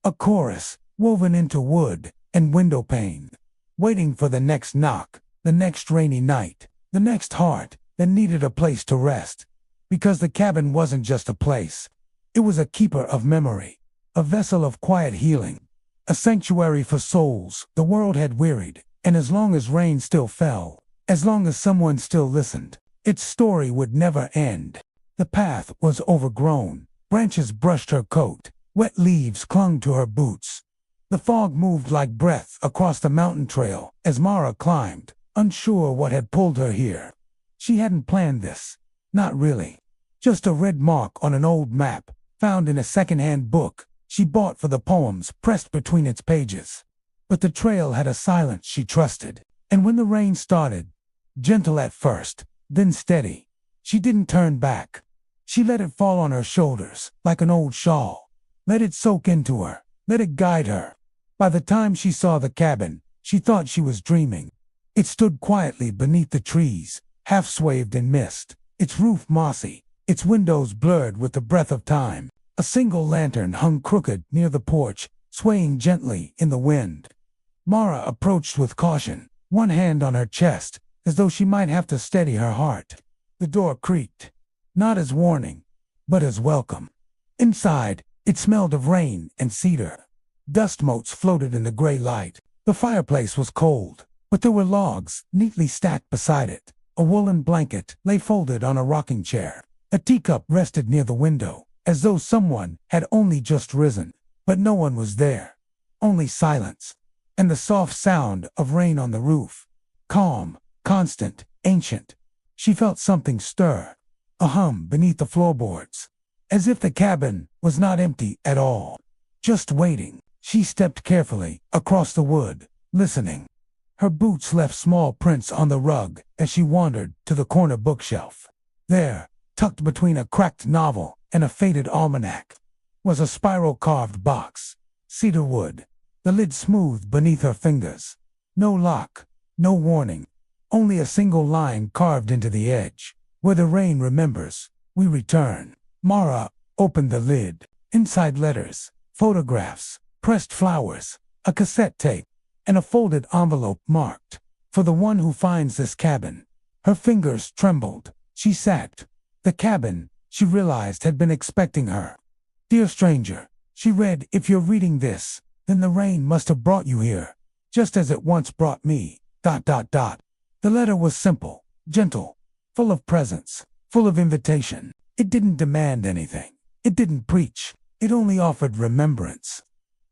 A chorus, woven into wood and window pane, waiting for the next knock, the next rainy night, the next heart that needed a place to rest. Because the cabin wasn't just a place. It was a keeper of memory, a vessel of quiet healing, a sanctuary for souls the world had wearied, and as long as rain still fell, as long as someone still listened, its story would never end. The path was overgrown, branches brushed her coat, wet leaves clung to her boots. The fog moved like breath across the mountain trail as Mara climbed, unsure what had pulled her here. She hadn't planned this, not really. Just a red mark on an old map, found in a second-hand book she bought for the poems pressed between its pages. But the trail had a silence she trusted, and when the rain started, gentle at first, then steady, she didn't turn back. She let it fall on her shoulders, like an old shawl. Let it soak into her, let it guide her. By the time she saw the cabin, she thought she was dreaming. It stood quietly beneath the trees, half swathed in mist, its roof mossy, its windows blurred with the breath of time. A single lantern hung crooked near the porch, swaying gently in the wind. Mara approached with caution, one hand on her chest, as though she might have to steady her heart. The door creaked, not as warning, but as welcome. Inside, it smelled of rain and cedar. Dust motes floated in the gray light. The fireplace was cold, but there were logs neatly stacked beside it. A woolen blanket lay folded on a rocking chair. A teacup rested near the window, as though someone had only just risen. But no one was there. Only silence, and the soft sound of rain on the roof. Calm, constant, ancient. She felt something stir, a hum beneath the floorboards, as if the cabin was not empty at all, just waiting. She stepped carefully across the wood, listening. Her boots left small prints on the rug as she wandered to the corner bookshelf. There, tucked between a cracked novel and a faded almanac, was a spiral-carved box, cedar wood, the lid smooth beneath her fingers. No lock, no warning, only a single line carved into the edge. Where the rain remembers, we return. Mara opened the lid. Inside letters, photographs, pressed flowers, a cassette tape, and a folded envelope marked, "For the one who finds this cabin." Her fingers trembled. She sat. The cabin, she realized, had been expecting her. "Dear stranger," she read, "if you're reading this, then the rain must have brought you here, just as it once brought me, ... The letter was simple, gentle, full of presence, full of invitation. It didn't demand anything. It didn't preach. It only offered remembrance.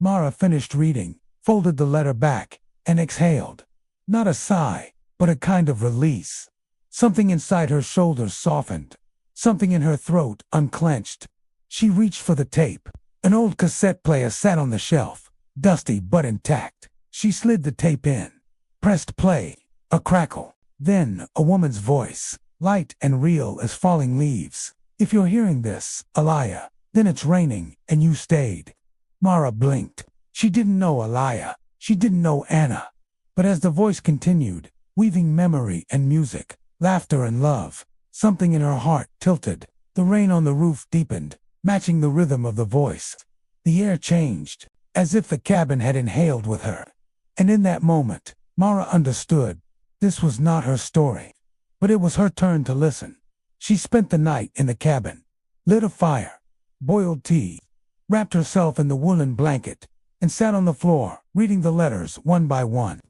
Mara finished reading, folded the letter back, and exhaled. Not a sigh, but a kind of release. Something inside her shoulders softened. Something in her throat unclenched. She reached for the tape. An old cassette player sat on the shelf, dusty but intact. She slid the tape in, pressed play, a crackle, then a woman's voice, light and real as falling leaves. If you're hearing this, Aliyah, then it's raining and you stayed. Mara blinked. She didn't know Aliyah. She didn't know Anna. But as the voice continued, weaving memory and music, laughter and love, something in her heart tilted. The rain on the roof deepened, matching the rhythm of the voice. The air changed, as if the cabin had inhaled with her. And in that moment, Mara understood. This was not her story, but it was her turn to listen. She spent the night in the cabin, lit a fire, boiled tea, wrapped herself in the woolen blanket, and sat on the floor, reading the letters one by one.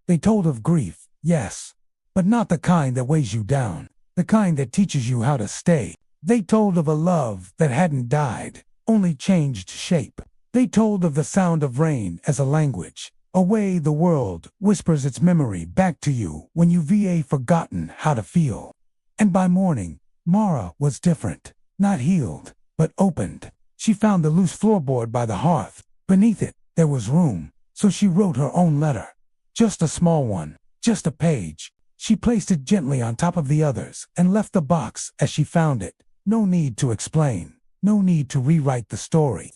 They told of grief, yes, but not the kind that weighs you down, the kind that teaches you how to stay. They told of a love that hadn't died, only changed shape. They told of the sound of rain as a language, a way the world whispers its memory back to you when you've forgotten how to feel. And by morning, Mara was different, not healed, but opened. She found the loose floorboard by the hearth. Beneath it, there was room, so she wrote her own letter. Just a small one, just a page. She placed it gently on top of the others and left the box as she found it. No need to explain, no need to rewrite the story.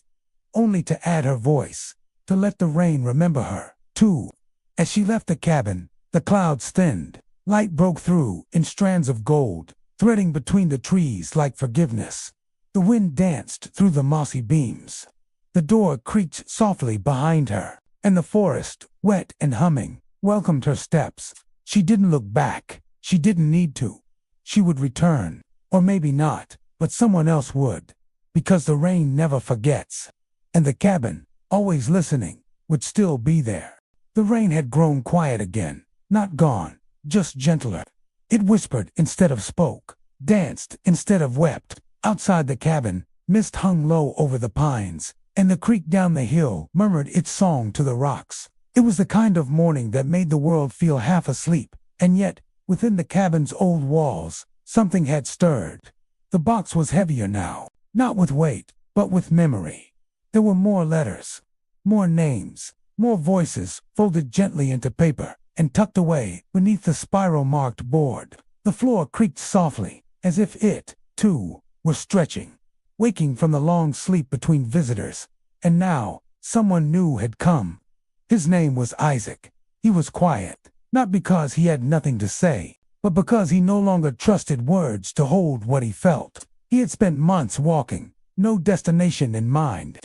Only to add her voice, to let the rain remember her, too. As she left the cabin, the clouds thinned. Light broke through in strands of gold, threading between the trees like forgiveness. The wind danced through the mossy beams. The door creaked softly behind her, and the forest, wet and humming, welcomed her steps. She didn't look back. She didn't need to. She would return, or maybe not, but someone else would, because the rain never forgets. And the cabin, always listening, would still be there. The rain had grown quiet again, not gone, just gentler. It whispered instead of spoke, danced instead of wept. Outside the cabin, mist hung low over the pines, and the creek down the hill murmured its song to the rocks. It was the kind of morning that made the world feel half asleep, and yet, within the cabin's old walls, something had stirred. The box was heavier now, not with weight, but with memory. There were more letters, more names, more voices folded gently into paper and tucked away beneath the spiral-marked board. The floor creaked softly, as if it, too, were stretching, waking from the long sleep between visitors. And now, someone new had come. His name was Isaac. He was quiet, not because he had nothing to say, but because he no longer trusted words to hold what he felt. He had spent months walking, no destination in mind.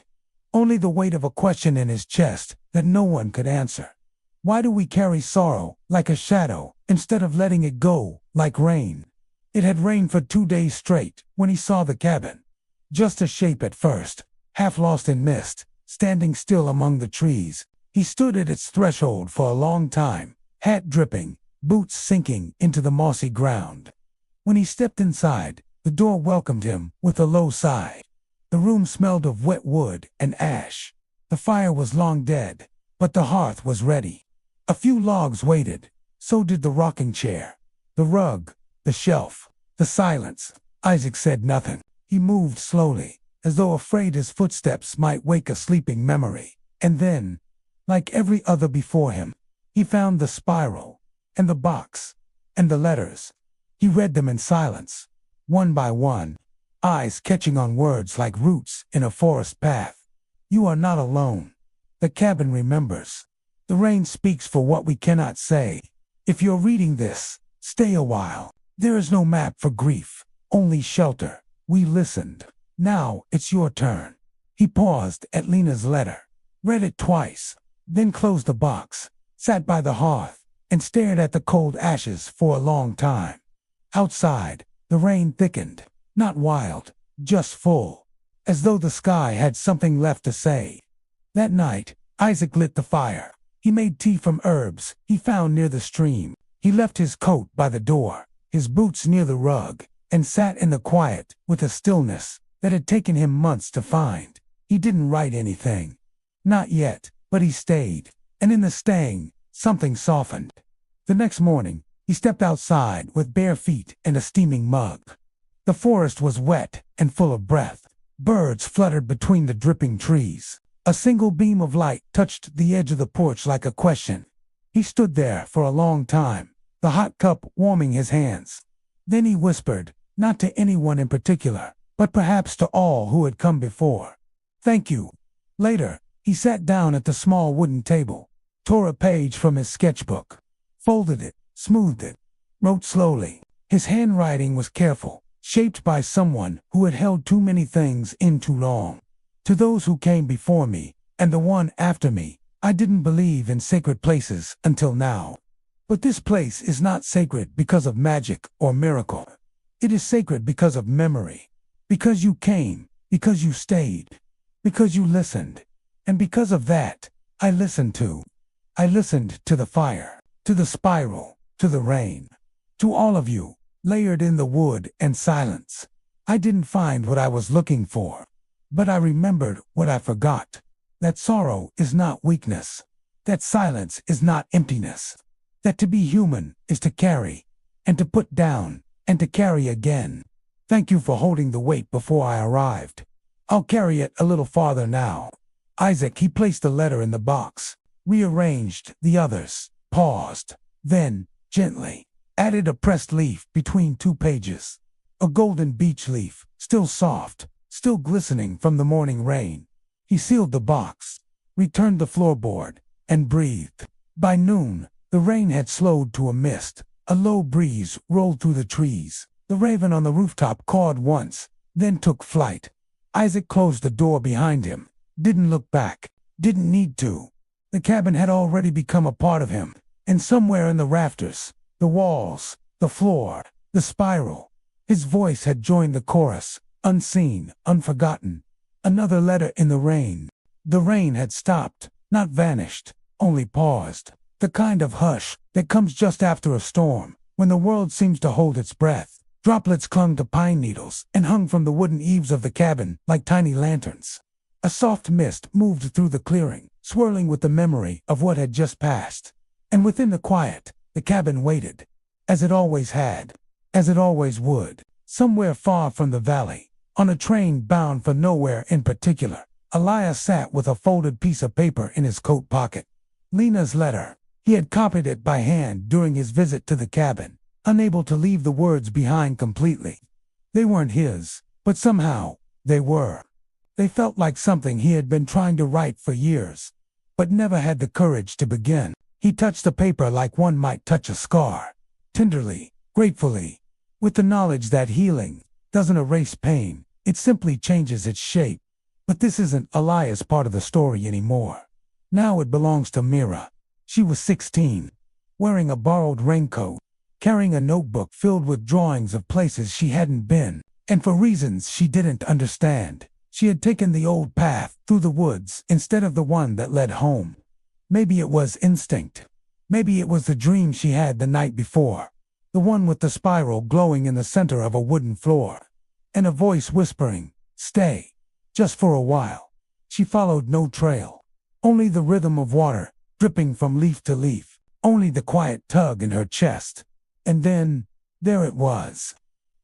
Only the weight of a question in his chest that no one could answer. Why do we carry sorrow like a shadow instead of letting it go like rain? It had rained for 2 days straight when he saw the cabin. Just a shape at first, half lost in mist, standing still among the trees. He stood at its threshold for a long time, hat dripping, boots sinking into the mossy ground. When he stepped inside, the door welcomed him with a low sigh. The room smelled of wet wood and ash. The fire was long dead, but the hearth was ready. A few logs waited. So did the rocking chair, the rug, the shelf, the silence. Isaac said nothing. He moved slowly, as though afraid his footsteps might wake a sleeping memory. And then, like every other before him, he found the spiral, and the box, and the letters. He read them in silence, one by one, eyes catching on words like roots in a forest path. You are not alone. The cabin remembers. The rain speaks for what we cannot say. If you're reading this, stay a while. There is no map for grief, only shelter. We listened. Now it's your turn. He paused at Lena's letter, read it twice, then closed the box, sat by the hearth, and stared at the cold ashes for a long time. Outside, the rain thickened, not wild, just full, as though the sky had something left to say. That night, Isaac lit the fire. He made tea from herbs he found near the stream. He left his coat by the door, his boots near the rug, and sat in the quiet with a stillness that had taken him months to find. He didn't write anything. Not yet, but he stayed, and in the staying, something softened. The next morning, he stepped outside with bare feet and a steaming mug. The forest was wet and full of breath. Birds fluttered between the dripping trees. A single beam of light touched the edge of the porch like a question. He stood there for a long time, the hot cup warming his hands. Then he whispered, not to anyone in particular, but perhaps to all who had come before. "Thank you." Later, he sat down at the small wooden table, tore a page from his sketchbook, folded it, smoothed it, wrote slowly. His handwriting was careful, shaped by someone who had held too many things in too long. "To those who came before me, and the one after me, I didn't believe in sacred places until now. But this place is not sacred because of magic or miracle. It is sacred because of memory. Because you came, because you stayed, because you listened. And because of that, I listened too. I listened to the fire, to the spiral, to the rain. To all of you, layered in the wood and silence. I didn't find what I was looking for. But I remembered what I forgot. That sorrow is not weakness. That silence is not emptiness. That to be human is to carry, and to put down, and to carry again. Thank you for holding the weight before I arrived. I'll carry it a little farther now." Isaac, he placed the letter in the box, rearranged the others, paused, then, gently, added a pressed leaf between 2 pages. A golden beech leaf, still soft, still glistening from the morning rain. He sealed the box, returned the floorboard, and breathed. By noon, the rain had slowed to a mist. A low breeze rolled through the trees. The raven on the rooftop cawed once, then took flight. Isaac closed the door behind him, didn't look back, didn't need to. The cabin had already become a part of him, and somewhere in the rafters, the walls, the floor, the spiral, his voice had joined the chorus, unseen, unforgotten. Another letter in the rain. The rain had stopped, not vanished, only paused. The kind of hush that comes just after a storm, when the world seems to hold its breath. Droplets clung to pine needles and hung from the wooden eaves of the cabin like tiny lanterns. A soft mist moved through the clearing, swirling with the memory of what had just passed. And within the quiet, the cabin waited, as it always had, as it always would. Somewhere far from the valley, on a train bound for nowhere in particular, Elias sat with a folded piece of paper in his coat pocket. Lena's letter. He had copied it by hand during his visit to the cabin, unable to leave the words behind completely. They weren't his, but somehow, they were. They felt like something he had been trying to write for years, but never had the courage to begin. He touched the paper like one might touch a scar, tenderly, gratefully, with the knowledge that healing doesn't erase pain, it simply changes its shape. But this isn't Elias' part of the story anymore. Now it belongs to Mira. She was 16, wearing a borrowed raincoat, carrying a notebook filled with drawings of places she hadn't been, and for reasons she didn't understand. She had taken the old path through the woods instead of the one that led home. Maybe it was instinct. Maybe it was the dream she had the night before, the one with the spiral glowing in the center of a wooden floor, and a voice whispering, "Stay, just for a while." She followed no trail, only the rhythm of water dripping from leaf to leaf, only the quiet tug in her chest. And then, there it was.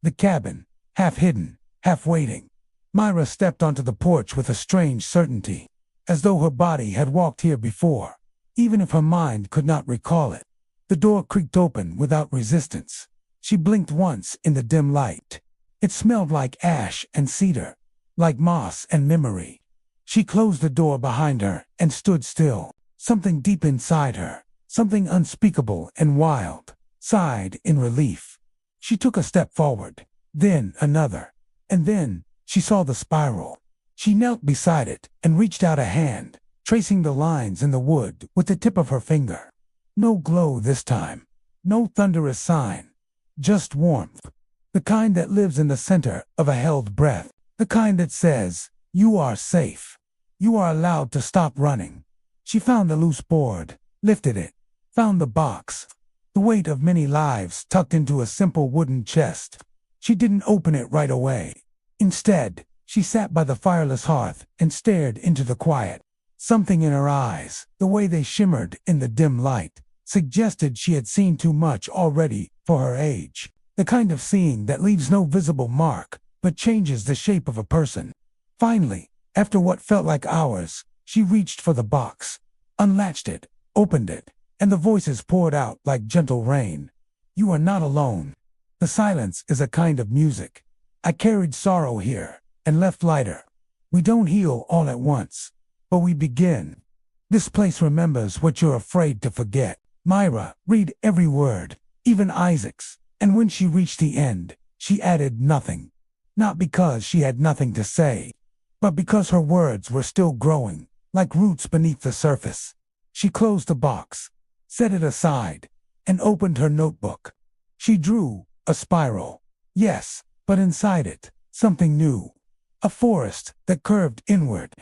The cabin, half hidden, half waiting. Myra stepped onto the porch with a strange certainty, as though her body had walked here before, even if her mind could not recall it. The door creaked open without resistance. She blinked once in the dim light. It smelled like ash and cedar, like moss and memory. She closed the door behind her and stood still. Something deep inside her, something unspeakable and wild, sighed in relief. She took a step forward, then another, and then she saw the spiral. She knelt beside it and reached out a hand, tracing the lines in the wood with the tip of her finger. No glow this time, no thunderous sign, just warmth, the kind that lives in the center of a held breath, the kind that says, "You are safe. You are allowed to stop running." She found the loose board, lifted it, found the box, the weight of many lives tucked into a simple wooden chest. She didn't open it right away. Instead, she sat by the fireless hearth and stared into the quiet. Something in her eyes, the way they shimmered in the dim light, suggested she had seen too much already for her age. The kind of seeing that leaves no visible mark, but changes the shape of a person. Finally, after what felt like hours, She reached for the box, unlatched it, opened it, and the voices poured out like gentle rain. You are not alone. The silence is a kind of music. I carried sorrow here, and left lighter. We don't heal all at once, but we begin. This place remembers what you're afraid to forget. Myra, read every word, even Isaac's, and when she reached the end, she added nothing. Not because she had nothing to say, but because her words were still growing, like roots beneath the surface. She closed the box, set it aside, and opened her notebook. She drew a spiral. Yes, but inside it, something new. A forest that curved inward.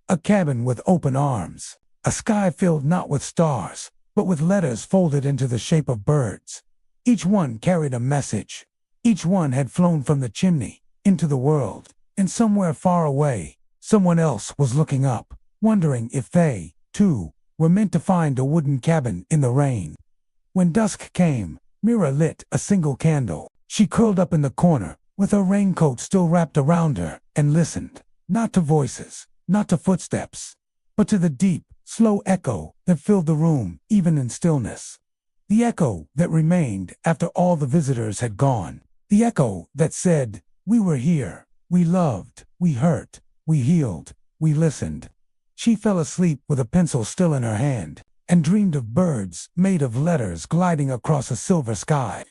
A cabin with open arms. A sky filled not with stars, but with letters folded into the shape of birds. Each one carried a message. Each one had flown from the chimney into the world, and somewhere far away, someone else was looking up, wondering if they, too, were meant to find a wooden cabin in the rain. When dusk came, Mira lit a single candle. She curled up in the corner, with her raincoat still wrapped around her, and listened, not to voices, not to footsteps, but to the deep, slow echo that filled the room, even in stillness. The echo that remained after all the visitors had gone. The echo that said, we were here, we loved, we hurt, we healed, we listened. She fell asleep with a pencil still in her hand, and dreamed of birds made of letters gliding across a silver sky.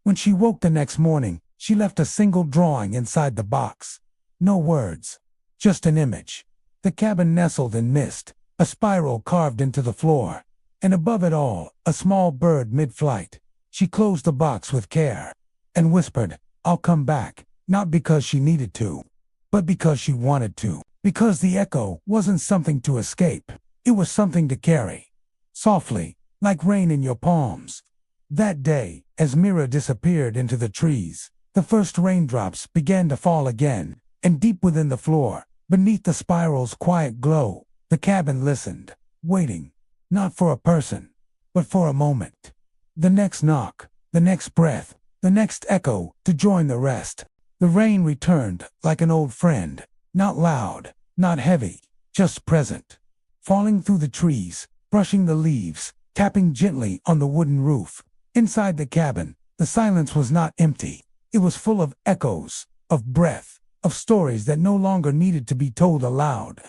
When she woke the next morning, she left a single drawing inside the box. No words, just an image. The cabin nestled in mist, a spiral carved into the floor, and above it all, a small bird mid-flight. She closed the box with care, and whispered, I'll come back, not because she needed to, but because she wanted to. Because the echo wasn't something to escape, it was something to carry. Softly, like rain in your palms. That day, as Mira disappeared into the trees, the first raindrops began to fall again, and deep within the floor, beneath the spiral's quiet glow, the cabin listened, waiting, not for a person, but for a moment. The next knock, the next breath, the next echo to join the rest. The rain returned like an old friend, not loud, not heavy, just present, falling through the trees, brushing the leaves, tapping gently on the wooden roof. Inside the cabin, the silence was not empty. It was full of echoes, of breath, of stories that no longer needed to be told aloud.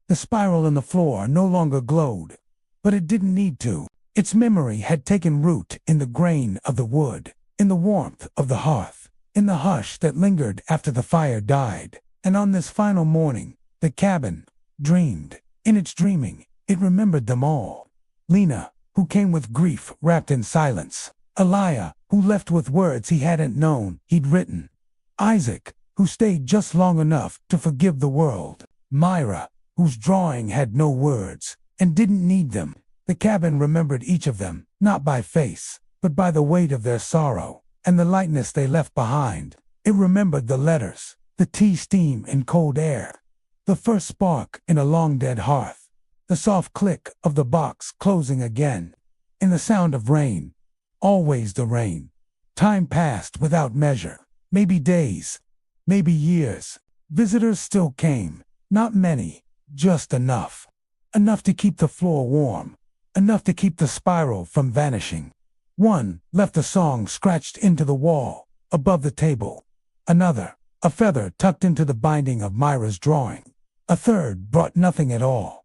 The spiral in the floor no longer glowed, but it didn't need to. Its memory had taken root in the grain of the wood, in the warmth of the hearth, in the hush that lingered after the fire died. And on this final morning, the cabin dreamed. In its dreaming, it remembered them all. Lena, who came with grief wrapped in silence. Elia, who left with words he hadn't known he'd written. Isaac, who stayed just long enough to forgive the world. Myra, whose drawing had no words, and didn't need them. The cabin remembered each of them, not by face, but by the weight of their sorrow, and the lightness they left behind. It remembered the letters, the tea steam in cold air, the first spark in a long-dead hearth, the soft click of the box closing again, and the sound of rain. Always the rain. Time passed without measure, maybe days, maybe years. Visitors still came, not many, just enough. Enough to keep the floor warm, enough to keep the spiral from vanishing. One left a song scratched into the wall, above the table. Another, a feather tucked into the binding of Myra's drawing. A third brought nothing at all,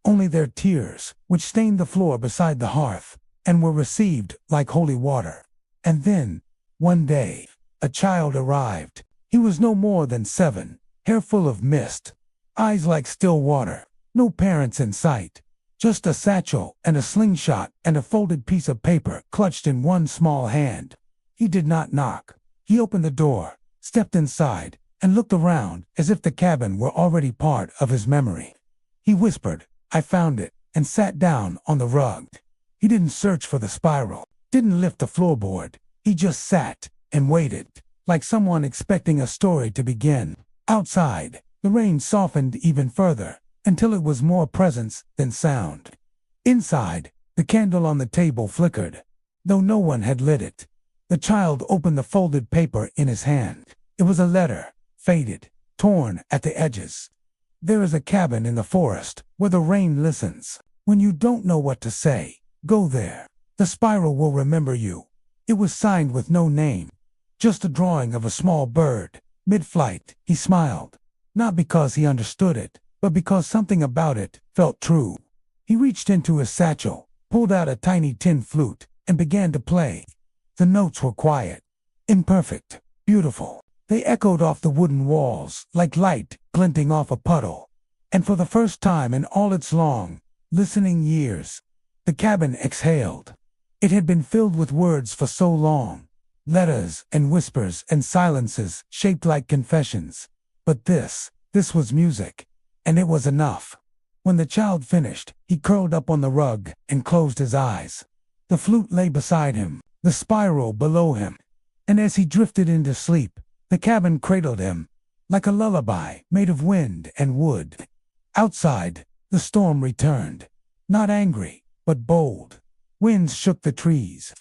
only their tears, which stained the floor beside the hearth, and were received like holy water. And then, one day, a child arrived. He was no more than 7, hair full of mist, eyes like still water, no parents in sight, just a satchel and a slingshot and a folded piece of paper clutched in one small hand. He did not knock. He opened the door, stepped inside, and looked around as if the cabin were already part of his memory. He whispered, I found it, and sat down on the rug. He didn't search for the spiral, didn't lift the floorboard. He just sat and waited, like someone expecting a story to begin. Outside, the rain softened even further, until it was more presence than sound. Inside, the candle on the table flickered, though no one had lit it. The child opened the folded paper in his hand. It was a letter, faded, torn at the edges. There is a cabin in the forest, where the rain listens. When you don't know what to say, go there. The spiral will remember you. It was signed with no name, just a drawing of a small bird. Mid-flight, he smiled, not because he understood it, but because something about it felt true. He reached into his satchel, pulled out a tiny tin flute, and began to play. The notes were quiet, imperfect, beautiful. They echoed off the wooden walls like light glinting off a puddle. And for the first time in all its long, listening years, the cabin exhaled. It had been filled with words for so long, letters and whispers and silences shaped like confessions. But this was music, and it was enough. When the child finished, he curled up on the rug and closed his eyes. The flute lay beside him, the spiral below him, and as he drifted into sleep, the cabin cradled him, like a lullaby made of wind and wood. Outside, the storm returned, not angry, but bold. Winds shook the trees.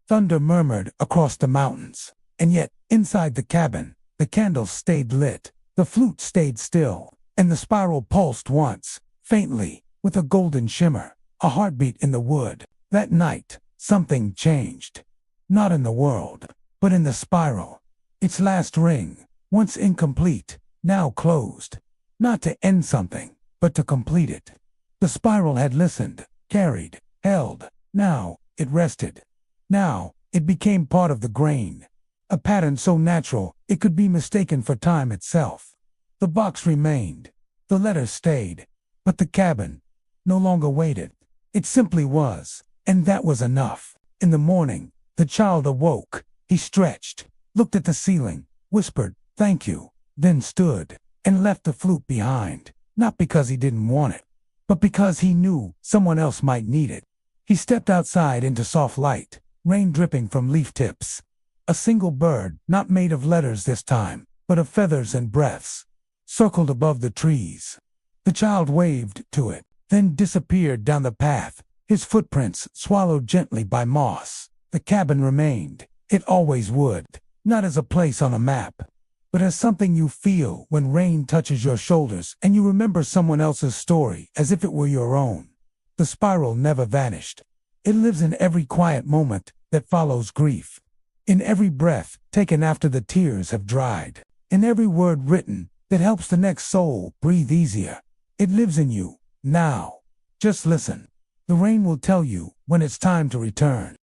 Thunder murmured across the mountains. And yet, inside the cabin, the candles stayed lit, the flute stayed still, and the spiral pulsed once, faintly, with a golden shimmer, a heartbeat in the wood. That night, something changed. Not in the world, but in the spiral. Its last ring, once incomplete, now closed. Not to end something, but to complete it. The spiral had listened, carried, held. Now, it rested. Now, it became part of the grain. A pattern so natural, it could be mistaken for time itself. The box remained. The letters stayed. But the cabin no longer waited. It simply was. And that was enough. In the morning, the child awoke. He stretched, looked at the ceiling, whispered, "Thank you," then stood and left the flute behind. Not because he didn't want it, but because he knew someone else might need it. He stepped outside into soft light, rain dripping from leaf tips. A single bird, not made of letters this time, but of feathers and breaths, circled above the trees. The child waved to it, then disappeared down the path, his footprints swallowed gently by moss. The cabin remained. It always would, not as a place on a map, but as something you feel when rain touches your shoulders and you remember someone else's story as if it were your own. The spiral never vanished. It lives in every quiet moment that follows grief, in every breath taken after the tears have dried, in every word written that helps the next soul breathe easier. It lives in you, now. Just listen. The rain will tell you when it's time to return.